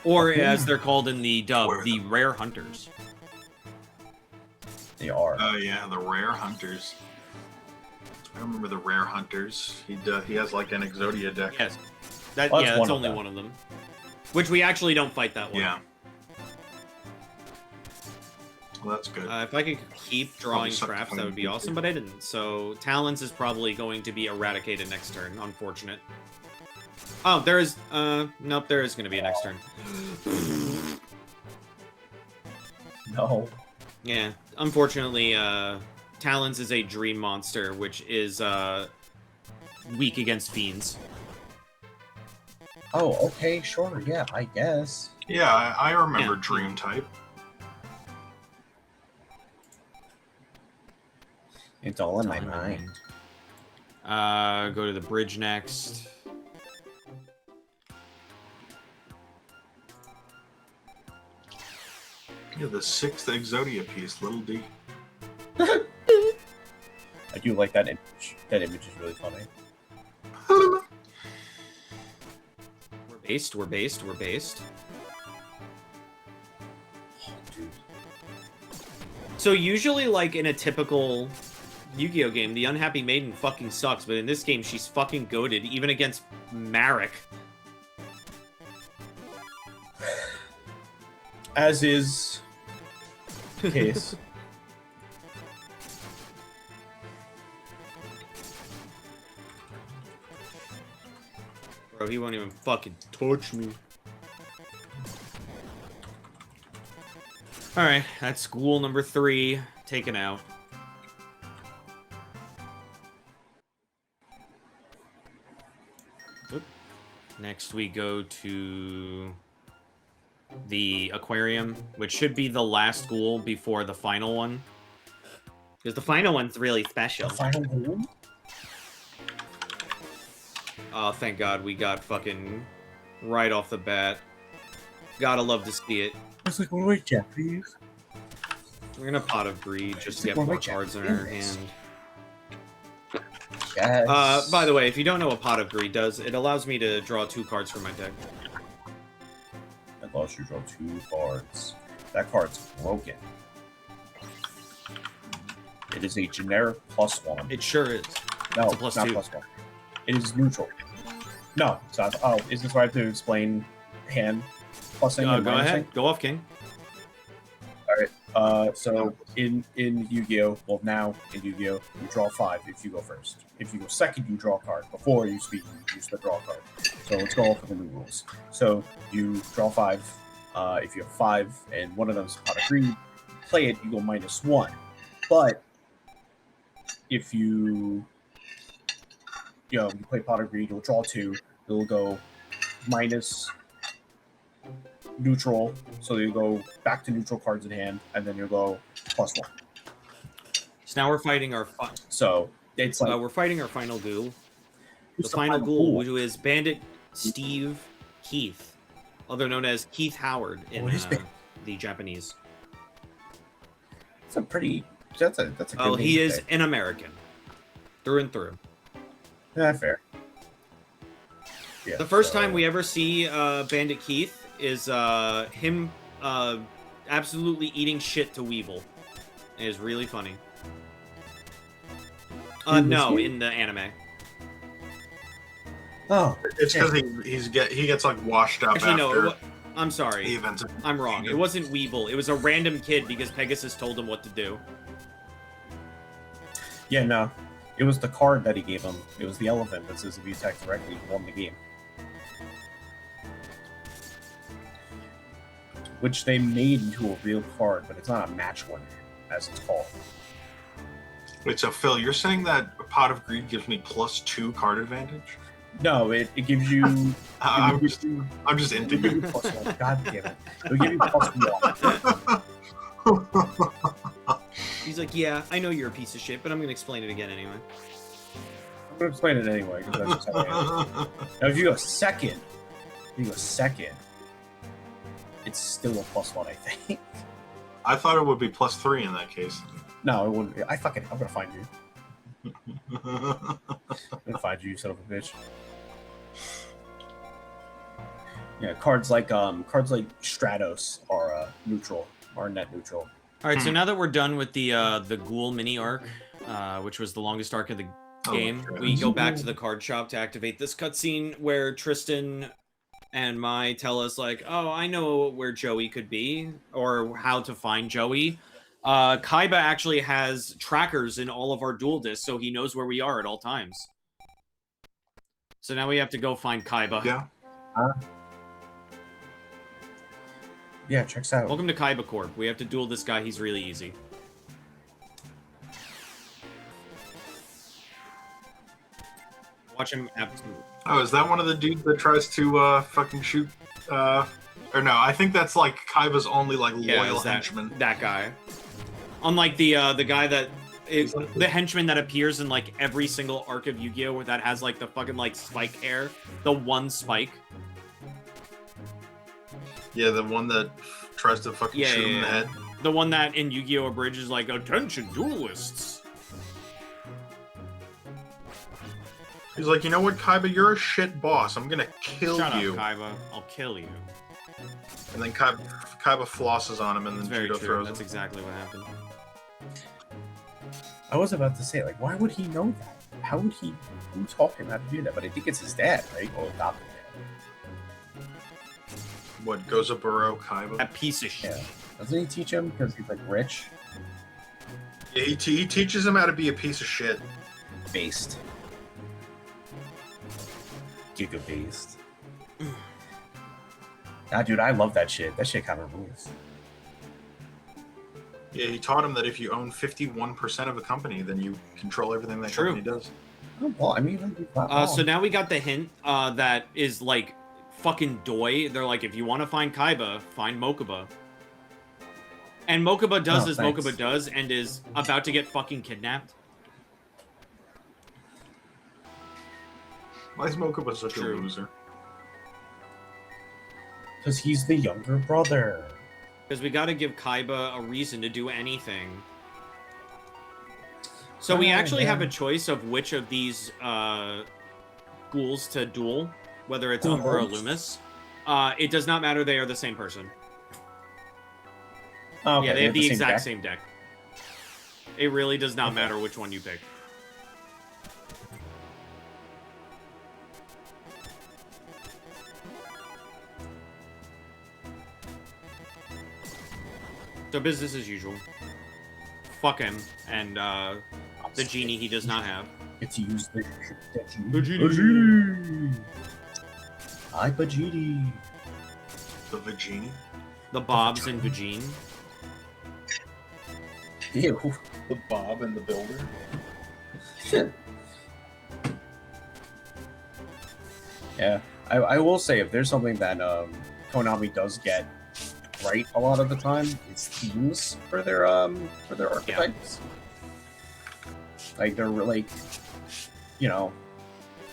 Or Okay. as they're called in the dub, Where the rare hunters. They are. Oh yeah, the rare hunters. I remember the rare hunters. He has like an Exodia deck. Yes. That, Oh, yeah, that's that's one of only them. one of them. Which we actually don't fight that one. Yeah. Well, that's good. If I could keep drawing suck to traps, play that would be with awesome, you. but I didn't. So Talons is probably going to be eradicated next turn. Unfortunate. Oh, there is... nope, there is going to be a next turn. No. Yeah, unfortunately, Talons is a dream monster, which is weak against fiends. Oh, okay, sure, yeah, I guess. Yeah, I remember Yeah. Dream type. It's all in my It's all in my mind. Go to the bridge next. Yeah, the 6th Exodia piece, Little D. I do like that image. That image is really funny. We're based, we're based, we're based. Oh, dude. So usually, like, in a typical Yu-Gi-Oh game, the Unhappy Maiden fucking sucks, but in this game, she's fucking goated, even against Marek. As is case. Bro, he won't even fucking touch me. Alright, that's school number 3 taken out. Oop. Next we go to the aquarium, which should be the last school before the final one. Because the final one's really special. The final room? Oh, thank God we got fucking right off the bat. Gotta love to see it. It's like, what do I Japanese? We're gonna Pot of Greed just to Like get one of more my cards in our Japanese. hand. Yes. By the way, if you don't know what Pot of Greed does, it allows me to draw 2 cards from my deck. It allows you to draw 2 cards. That card's broken. It is a generic +1. It sure is. No, it's a it's not +2. +1. It is neutral. No, it's not. Oh, is this where I have to explain hand plusing and Go minusing? ahead. Go off, King. So in Yu-Gi-Oh, well now in Yu-Gi-Oh, you draw 5 if you go first. If you go second, you draw a card. Before you speak, you use the draw card. So let's go over the new rules. So you draw 5. If you have 5 and one of them is Pot of Greed, play it, you go -1. But if you play Pot of Greed, you'll draw 2. It'll go minus neutral, so you go back to neutral cards in hand, and then you'll go +1. So now we're fighting our So it's like we're fighting our final ghoul. The who's final ghoul, ghoul? who is Bandit Steve Keith, other known as Keith Howard in What is that? the Japanese. It's a pretty. That's a good Oh, name he to is say. an American, through and through. Yeah, fair. Yeah, The first so- time we ever see Bandit Keith is him absolutely eating shit to Weevil. It is really funny. No, in the anime. Oh, It's because he gets like washed up Actually, after no. I'm the sorry. event. I'm wrong. It wasn't Weevil. It was a random kid because Pegasus told him what to do. yeah, no. It was the card that he gave him. It was the elephant that says if you attack directly, you won the game. Which they made into a real card, but it's not a match winner, as it's called. Wait, so Phil, you're saying that a Pot of Greed gives me +2 card advantage? No, it gives you. I'm it just gives you into it'll give you you. +1. God damn it! It'll give you +1. He's like, yeah, I know you're a piece of shit, but I'm gonna explain it again anyway. I'm gonna explain it anyway because that's just how I am. Now, if you go second, it's still a +1, I think. I thought it would be +3 in that case. No, it wouldn't. I'm gonna find you. I'm gonna find you, you son of a bitch. Yeah, cards like Stratos are neutral, are net neutral. All right, so now that we're done with the Ghoul mini arc, which was the longest arc of the game, we go back to the card shop to activate this cutscene where Tristan and Mai tell us like, oh, I know where Joey could be or how to find Joey. Kaiba actually has trackers in all of our dual discs, so he knows where we are at all times. So now we have to go find Kaiba. Yeah. Yeah, checks out. Welcome to Kaiba Corp. We have to duel this guy. He's really easy. Watch him absolutely. Oh, is that one of the dudes that tries to fucking shoot? Or no, I think that's like Kaiba's only like loyal it's that, henchman. that guy. Unlike the guy that is the henchman that appears in like every single arc of Yu-Gi-Oh! Where that has like the fucking like spike hair, the one spike. Yeah, the one that tries to fucking shoot him in the head. The one that in Yu-Gi-Oh! Abridged is like, attention duelists. He's like, you know what, Kaiba, you're a shit boss. I'm gonna kill Shut you. up, Kaiba. I'll kill you. And then Kaiba flosses on him, and That's then very Judo true. throws That's him. exactly what happened. I was about to say, like, why would he know that? How would he? Who taught him how to do that? But I think it's his dad, right? Or adopted dad. What, Gozaburo Kaiba? That piece of shit. Yeah. Doesn't he teach him because he's like rich? Yeah, he teaches him how to be a piece of shit. Based. Giga based. Nah, dude, I love that shit. That shit kind of rules. Yeah, he taught him that if you own 51% of a company, then you control everything that True. company does. Oh, well, I mean, like, not wrong. So now we got the hint that is like fucking Doi. They're like, if you want to find Kaiba, find Mokuba. And Mokuba does Oh, as thanks. Mokuba does and is about to get fucking kidnapped. Why is Mokuba such True. a loser? Because he's the younger brother. Because we got to give Kaiba a reason to do anything. So we actually have a choice of which of these ghouls to duel, whether it's Umbra or Loomis. It does not matter, they are the same person. Oh, okay, Yeah, they have the exact deck? same deck. It really does not matter which one you pick. So business as usual. Fuck him and the genie he does not have. Get to use the genie. The genie. Hi, Vegeta. The Vagini? The Bobs and Vagine. Ew. The Bob and the Builder? Yeah, I will say if there's something that Konami does get right a lot of the time, it's themes for their archetypes. Like they're like, you know,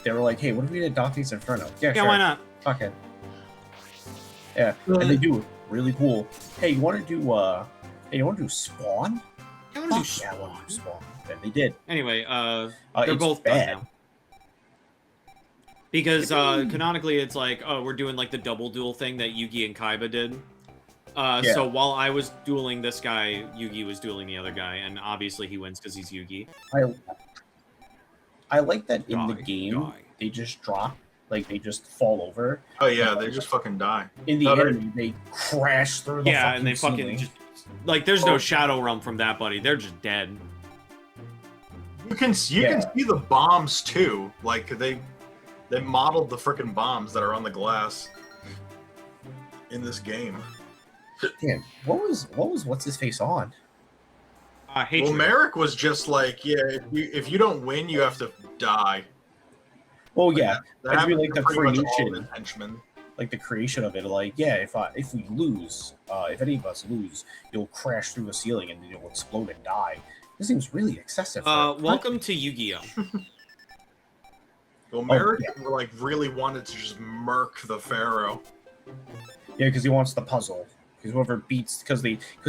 they were like, hey, what if we did Dante's Inferno? Yeah, Yeah, sure. why not? Fuck it. Yeah, and they do it really cool. Hey, you want to do Spawn? I want to do Fuck yeah, I Spawn. want to do Spawn. And they did. Anyway, they're It's both bad. done now. Because canonically, it's like, oh, we're doing like the double duel thing that Yugi and Kaiba did. So while I was dueling this guy, Yugi was dueling the other guy, and obviously he wins because he's Yugi. I like that in the Die, game die. they just drop, like they just fall over. Oh yeah, they just fucking die. In the No, they're- enemy, they crash through the Yeah, fucking and they fucking ceiling. just like there's no Shadow Realm from that, buddy. They're just dead. You can see the bombs too. Like they modeled the freaking bombs that are on the glass in this game. Damn, what was what's his face on? Hatred. Well, Merrick was just like, yeah, if you don't win, you have to die. Oh Like, yeah, That I mean, happened like to the pretty much all of creation, his henchmen. like the creation of it. Like yeah, if we lose, if any of us lose, you'll crash through the ceiling and then you'll explode and die. This seems really excessive. Welcome to Yu-Gi-Oh. Well, Merrick like really wanted to just murk the Pharaoh. Yeah, because he wants the puzzle. Because whoever beats, because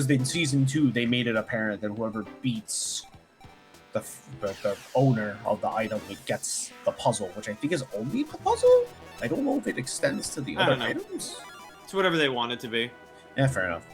in season 2 they made it apparent that whoever beats the owner of the item gets the puzzle, which I think is only the puzzle. I don't know if it extends to the I other don't know. items. It's whatever they want it to be. Yeah, fair enough.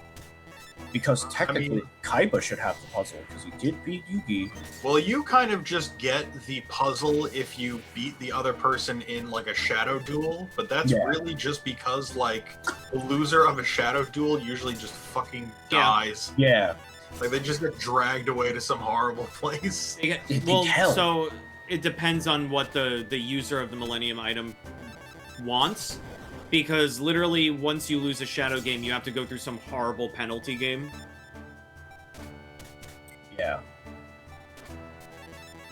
Because technically, mean- Kaiba should have the puzzle because he did beat Yugi. Well, you kind of just get the puzzle if you beat the other person in like a shadow duel, but that's Yeah. really just because like the loser of a shadow duel usually just fucking Yeah. dies. Yeah, Like they just get dragged away to some horrible place. Well, hell. so it depends on what the user of the Millennium item wants. Because literally, once you lose a Shadow game, you have to go through some horrible penalty game. yeah.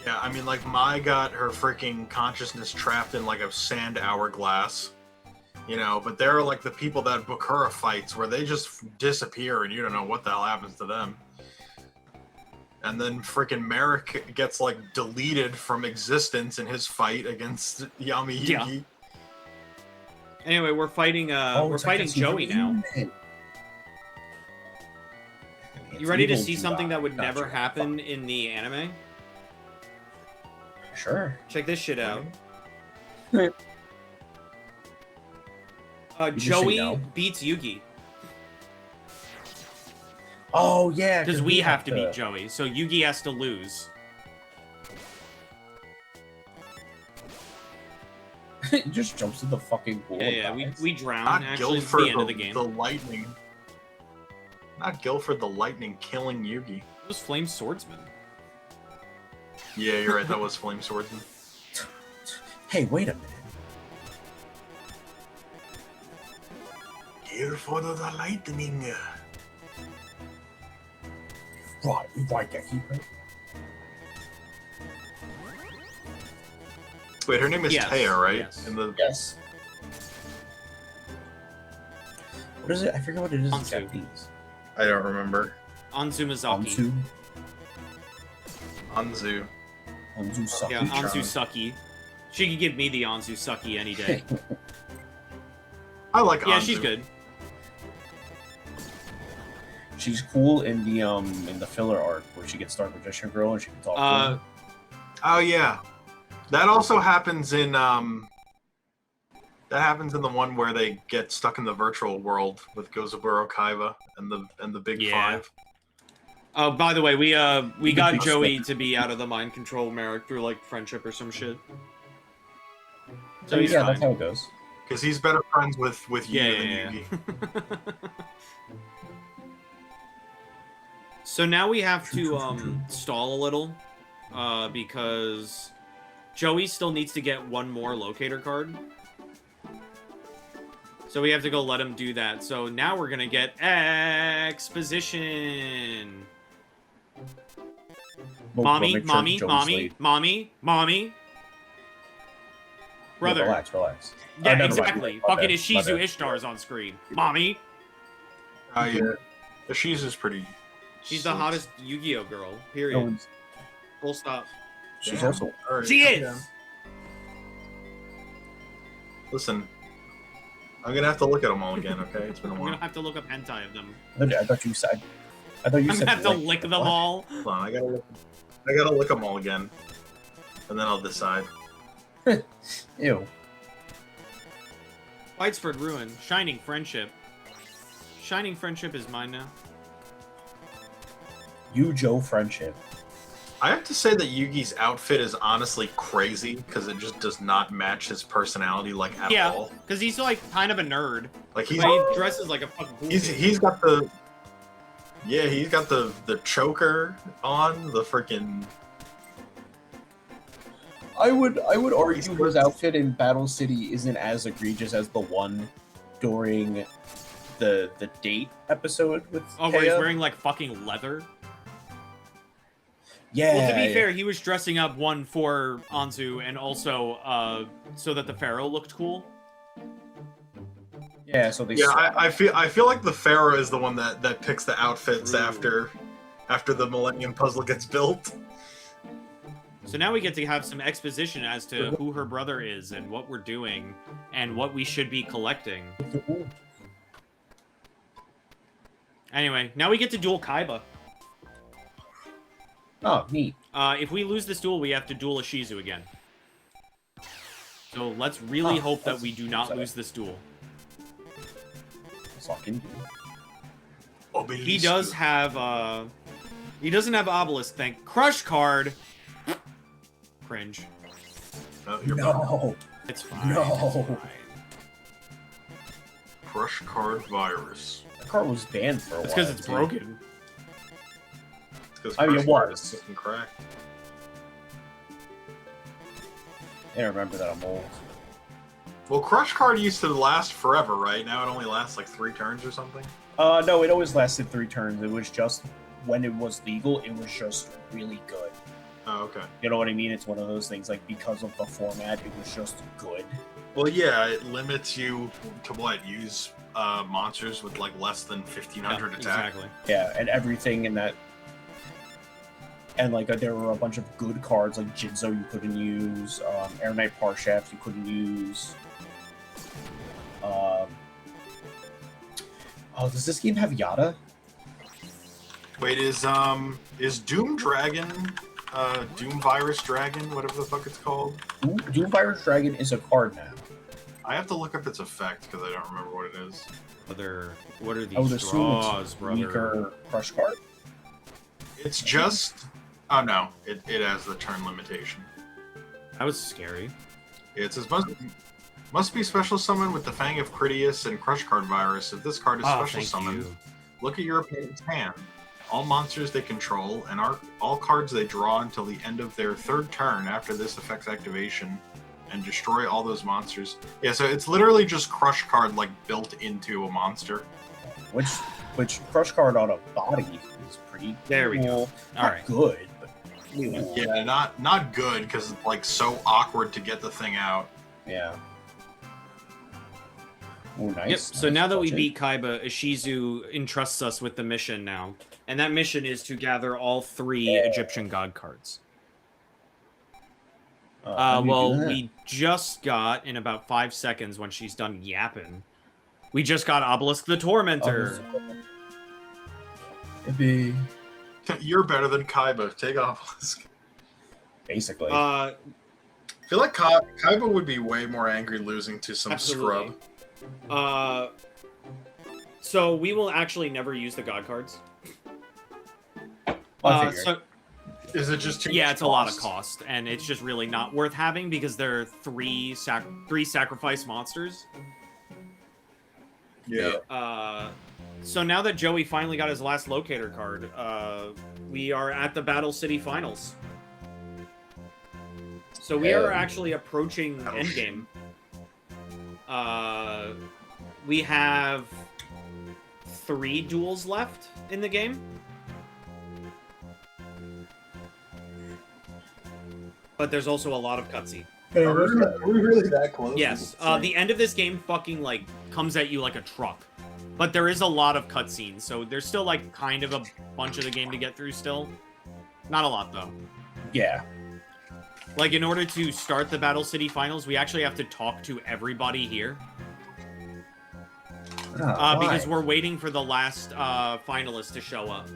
Yeah, I mean, like Mai got her freaking consciousness trapped in like a sand hourglass, you know. But there are like the people that Bakura fights where they just disappear and you don't know what the hell happens to them. And then freaking Merrick gets like deleted from existence in his fight against Yami Yugi. Yeah. Anyway, we're fighting. We're it's like fighting a Joey now. unit. You ready to It's see evil something that would not never Joey. happen in the anime? Sure. Check this shit out. Right. just say Joey no. beats Yugi Oh yeah, because we have to beat Joey, so Yugi has to lose. He just jumps in the fucking pool. Yeah, and yeah. dies. We drown. Not Actually, it's Guildford, the end of the game. the lightning. Not Guilford the Lightning killing Yugi. It was Flame Swordsman. Yeah, you're right. That was Flame Swordsman. Hey, wait a minute. Guilford the Lightning. Right, Gatekeeper. Wait, her name is Yes, Taya, right? yes. In the Yes. What is it? I forget what it is in Anzu. Japanese. I don't remember. Anzumazaki. Anzu. Anzu. Anzu Saki. Yeah, Anzu Sucky. She could give me the Anzu Sucky any day. I like Yeah, Anzu. she's good. She's cool in the filler arc where she gets Dark Magician Girl and she can talk to him. Oh yeah, that also happens in that happens in the one where they get stuck in the virtual world with Gozaburo Kaiba and the Big Yeah. Five. Oh, by the way, we got be Joey to be out of the mind control Merrick through like friendship or some shit. So So he's yeah, fine. that's how it goes. Because he's better friends with you Yeah, than yeah, Yugi. So now we have True, to true, true, true. stall a little, because Joey still needs to get one more locator card. So we have to go let him do that. So now we're gonna get exposition. Mommy, Make sure mommy, Joey's mommy, late. mommy, mommy. Yeah, Brother. relax. Yeah, never mind. exactly. My Fucking bad, my Ishizu bad. Ishtar's on screen. Mommy. Oh yeah, the Shizu's pretty. She's the hottest Yu-Gi-Oh girl. Period. No one's- Full stop. She's Damn. also Alright, She is. yeah. Listen, I'm gonna have to look at them all again. Okay, it's been a I'm while. gonna have to look up hentai of them. I thought you said. I thought you I'm said. gonna have to like- lick them what? all. Hold on, I gotta look them all again, and then I'll decide. Ew. Whitesford Ruin. Shining Friendship. Shining Friendship is mine now. Yugioh friendship. I have to say that Yugi's outfit is honestly crazy because it just does not match his personality like at Yeah, all. because he's like kind of a nerd. Like he's But he dresses like a fucking cool kid. he's got the he's got the choker on the freaking. I would argue his outfit in Battle City isn't as egregious as the one during the date episode with. Oh, where he's Taya. wearing like fucking leather. Yeah. Well, to be yeah. fair, he was dressing up one for Anzu and also so that the Pharaoh looked cool. Yeah, so they. Yeah, swap. I feel like the Pharaoh is the one that picks the outfits after the Millennium Puzzle gets built. So now we get to have some exposition as to who her brother is and what we're doing and what we should be collecting. Anyway, now we get to duel Kaiba. Oh, neat. If we lose this duel, we have to duel Ishizu again. So let's really Oh, hope that that's we do not upsetting. lose this duel. Fucking. He does have, he doesn't have Obelisk, thank Crush card! Cringe. Oh, you're No. It's fine. No. It's fine. Crush Card Virus. The car was banned for a It's while. because it's too. broken. It's 'cause I mean, Crush it Card was. is fucking cracked. I remember that I'm old. Well, Crush Card used to last forever, right? Now it only lasts like 3 turns or something. No, it always lasted 3 turns. It was just when it was legal, it was just really good. Oh, okay. You know what I mean? It's one of those things like because of the format, it was just good. Well, yeah, it limits you to what? Use monsters with like less than 1500 Yeah, attack. exactly. Yeah, and everything in that. And like there were a bunch of good cards like Jinzo you couldn't use, Air Knight Parshaft you couldn't use. Oh, does this game have Yada? Wait, is Doom Dragon, Doom Virus Dragon, whatever the fuck it's called? Ooh, Doom Virus Dragon is a card now. I have to look up its effect because I don't remember what it is. What are I would these assume draws, it's brother? weaker crush card. It's just. Oh no, it has the turn limitation. That was scary. It says must be special summon with the Fang of Critias and Crush Card Virus. If this card is Oh, special thank summoned, you. Look at your opponent's hand. All monsters they control and all cards they draw until the end of their third turn after this effect's activation, and destroy all those monsters. Yeah, so it's literally just crush card like built into a monster. Which crush card on a body is pretty There we go. cool. All Not right. good, but Yeah, not good because it's like so awkward to get the thing out. yeah. Oh, nice. Yep. So nice now that we budget. beat Kaiba, Ishizu entrusts us with the mission now, and that mission is to gather all 3 Egyptian god cards. How do you Well, do that? we just got in about 5 seconds when she's done yapping. We just got Obelisk the Tormentor. Maybe. You're better than Kaiba. Take Obelisk. Basically. I feel like Kaiba would be way more angry losing to some Absolutely. scrub. So we will actually never use the god cards. I figured. So Is it just too yeah, much it's a lot of cost? cost, and it's just really not worth having because there are 3 sacrifice monsters. Yeah. So now that Joey finally got his last locator card, we are at the Battle City Finals. So we are actually approaching endgame. We have 3 duels left in the game. But there's also a lot of cutscene. Are we really that close? Yes, the end of this game fucking, like, comes at you like a truck. But there is a lot of cutscenes, so there's still, like, kind of a bunch of the game to get through still. Not a lot, though. Yeah. Like, in order to start the Battle City Finals, we actually have to talk to everybody here. Because we're waiting for the last finalist to show up.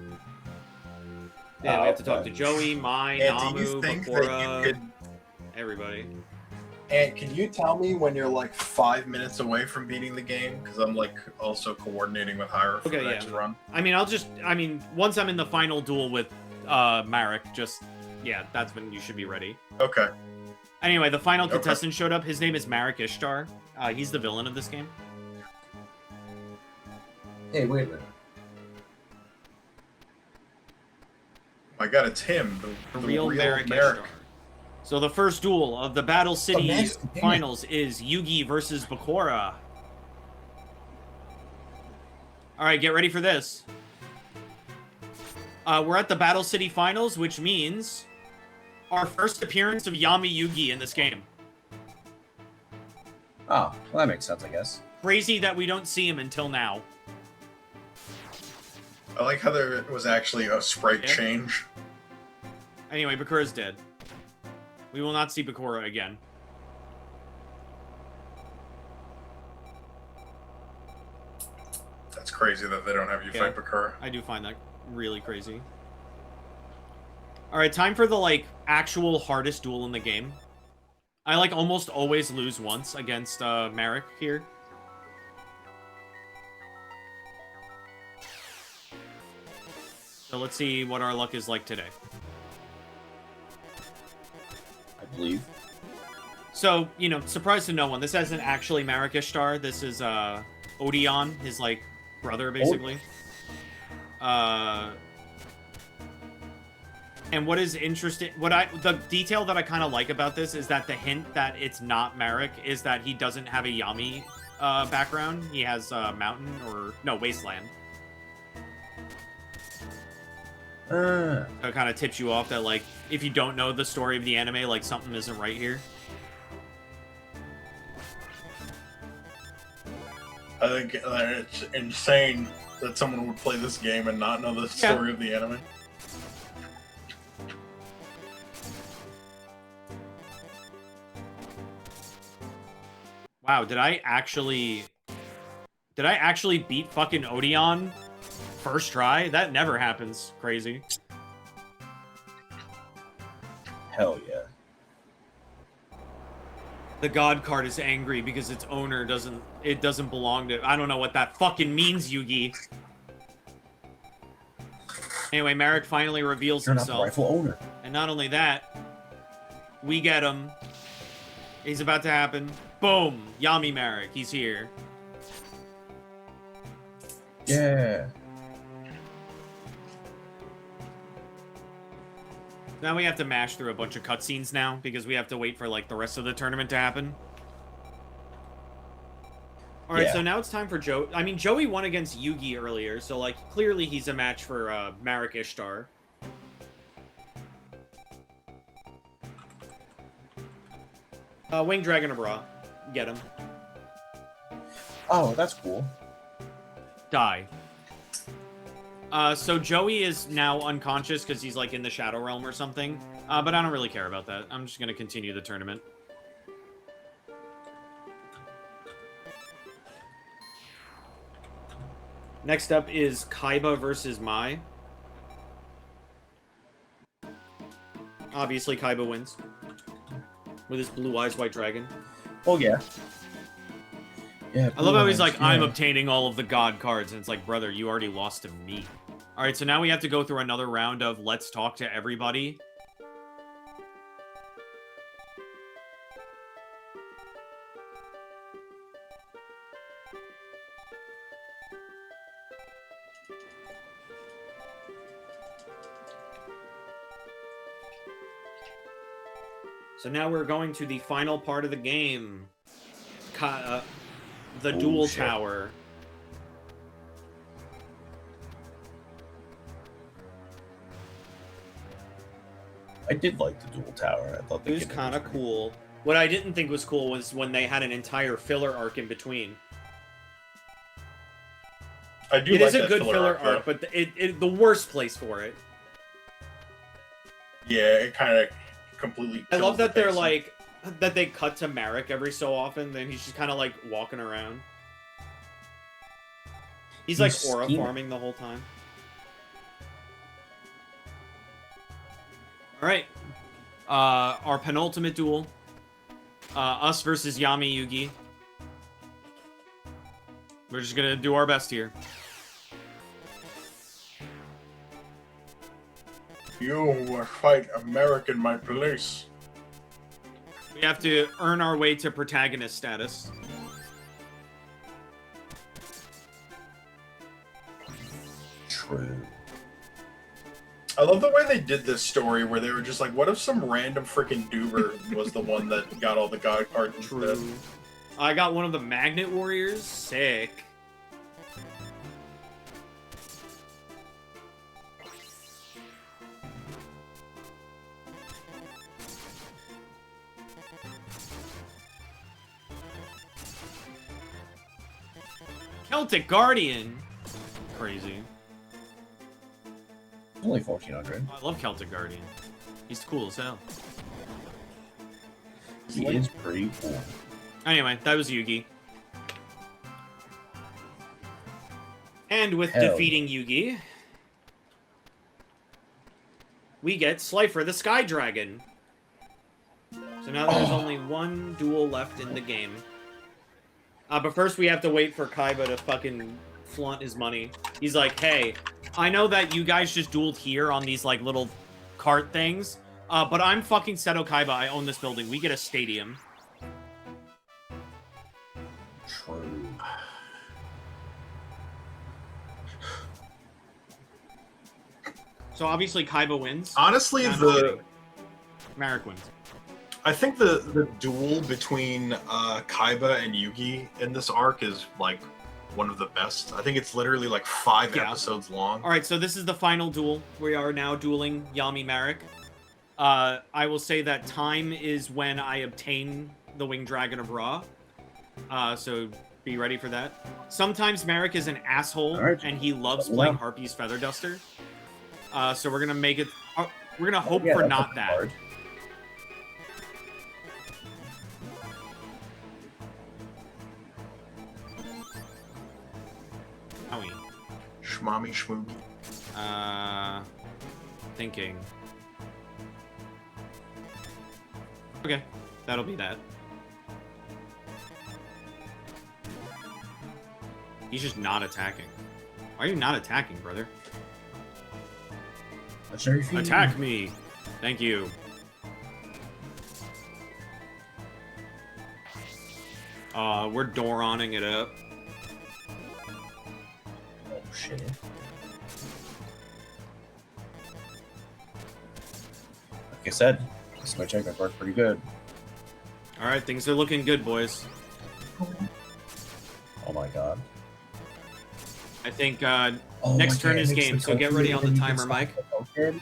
Yeah, we have to talk to Joey, Mai, And do you Namu, think Bakura, that you could? everybody. And can you tell me when you're like 5 minutes away from beating the game? Because I'm like also coordinating with Hyra for Okay, the yeah. next run. I mean, once I'm in the final duel with Marek, yeah, that's when you should be ready. Okay. Anyway, the final Okay. contestant showed up. His name is Marek Ishtar. He's the villain of this game. Hey, wait a minute. My God, it's him, The the real Marek Merrick. Ishtar. So the first duel of the Battle City next game. Finals is Yugi versus Bakura. Alright, get ready for this. We're at the Battle City Finals, which means our first appearance of Yami Yugi in this game. Oh, well, that makes sense, I guess. Crazy that we don't see him until now. I like how there was actually a sprite Yeah. change. Anyway, Bakura's dead. We will not see Bakura again. That's crazy that they don't have you Yeah. fight Bakura. I do find that really crazy. Alright, time for the, like, actual hardest duel in the game. I, like, almost always lose once against, Marek here. So let's see what our luck is like today. I believe. So, you know, surprise to no one, this isn't actually Marek Ishtar. This is, Odeon, his, like, brother, basically. And what is interesting, the detail that I kind of like about this is that the hint that it's not Marek is that he doesn't have a Yami background. He has mountain or no wasteland. So it kind of tips you off that, like, if you don't know the story of the anime, like, something isn't right here. I think it's insane that someone would play this game and not know the story of the anime. Wow, did I actually beat fucking Odeon first try? That never happens. Crazy. Hell yeah. The god card is angry because its owner doesn't belong to. I don't know what that fucking means, Yugi. Anyway, Marek finally reveals You're not the himself. rightful owner. And not only that, we get him. He's about to happen. Boom! Yami Marek, he's here. Yeah. Now we have to mash through a bunch of cutscenes now, because we have to wait for, like, the rest of the tournament to happen. Alright, Yeah. so now it's time for Joe. I mean, Joey won against Yugi earlier, so, like, clearly he's a match for, Marek Ishtar. Winged Dragon of Ra. Get him. Oh, that's cool. Die. So Joey is now unconscious because he's, like, in the Shadow Realm or something. But I don't really care about that. I'm just gonna continue the tournament. Next up is Kaiba versus Mai. Obviously, Kaiba wins. With his blue eyes white dragon. Oh, yeah. Yeah. I love how he's like, yeah. I'm obtaining all of the god cards, and it's like, brother, you already lost to me. Alright, so now we have to go through another round of let's talk to everybody. So now we're going to the final part of the game. The Duel shit. Tower. I did like the Duel Tower. I thought It was kind of cool. What I didn't think was cool was when they had an entire filler arc in between. I do It like is a that good filler though. arc, but the worst place for it. Yeah, it kind of completely. I love kills the that they're pacing. like that they cut to Marek every so often. Then he's just kind of like walking around. He's like He's aura scheming. farming the whole time. All right, our penultimate duel. Us versus Yami Yugi. We're just gonna do our best here. You fight American my place. We have to earn our way to protagonist status. True. I love the way they did this story, where they were just like, "What if some random freaking duber was the one that got all the god cards?" instead? True. I got one of the Magnet Warriors. Sick. Celtic Guardian. Crazy. Only 1,400. I love Celtic Guardian. He's cool as hell. He is pretty cool. Anyway, that was Yugi. And with Hell. defeating Yugi, we get Slifer the Sky Dragon. So now there's only one duel left in the game. But first we have to wait for Kaiba to fucking flaunt his money. He's like, hey, I know that you guys just dueled here on these, like, little cart things, but I'm fucking Seto Kaiba. I own this building. We get a stadium. True. So obviously Kaiba wins. Honestly, Marek wins. I think the duel between Kaiba and Yugi in this arc is like one of the best. I think it's literally like 5 Yeah. episodes long. All right, so this is the final duel. We are now dueling Yami Marek. I will say that time is when I obtain the Winged Dragon of Ra. So be ready for that. Sometimes Marek is an asshole, All right. and he loves Yeah. playing Harpy's Feather Duster. So we're gonna make it. We're gonna hope Yeah, for that's not a that. card. Howie. Shmami shmoogie. Thinking. Okay, that'll be that. He's just not attacking. Why are you not attacking, brother? Legendary Fiend. Attack me! Thank you. We're Doroning it up. Oh shit. I said, this might check my card pretty good. All right, things are looking good, boys. Oh my god. I think Oh, next my turn God, is it makes game, the so get token ready on the when you timer, can Mike. stop the token.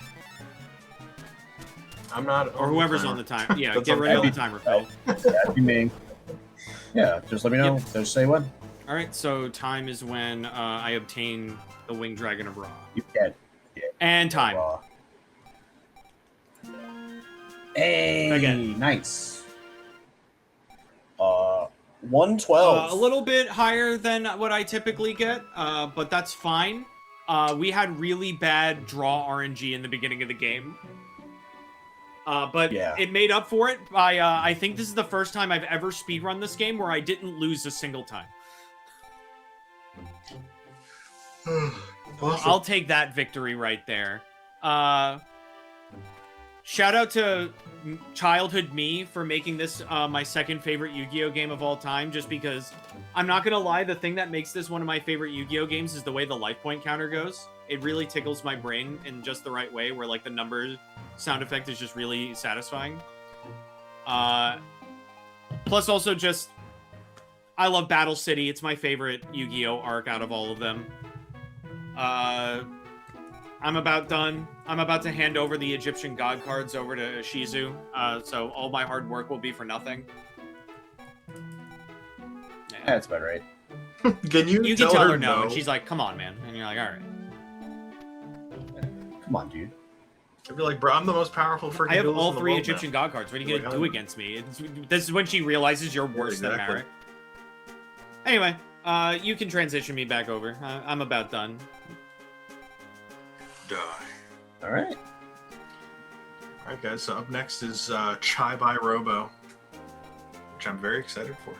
I'm not. Or whoever's on the time. Yeah, That's get ready on the okay. timer, Phil. That'd be me. Yeah, just let me know. Just say when. All right, so time is when I obtain the Winged Dragon of Ra. You get. And time. Raw. Hey, Again. nice. 112. A little bit higher than what I typically get, but that's fine. We had really bad draw RNG in the beginning of the game. But Yeah. it made up for it by, I think this is the first time I've ever speedrun this game where I didn't lose a single time. Awesome. I'll take that victory right there. Shout out to childhood me for making this my second favorite Yu-Gi-Oh game of all time, just because I'm not gonna lie, the thing that makes this one of my favorite Yu-Gi-Oh games is the way the life point counter goes. It really tickles my brain in just the right way, where like the number sound effect is just really satisfying. Plus also just I love Battle City. It's my favorite Yu-Gi-Oh arc out of all of them. I'm about done. I'm about to hand over the Egyptian god cards over to Shizu, so all my hard work will be for nothing. Yeah. That's about right. Can you, You can tell her no, and she's like, come on, man. And you're like, all right. Come on, dude. I'd be like, bro, I'm the most powerful freaking I have duelist all in the three world Egyptian now. god cards. What are you going to Oh my do God. against me? This is when she realizes you're worse than exactly. Marek. Anyway, you can transition me back over. I'm about done. Die. All right. All right, guys. So up next is Chai by Robo, which I'm very excited for.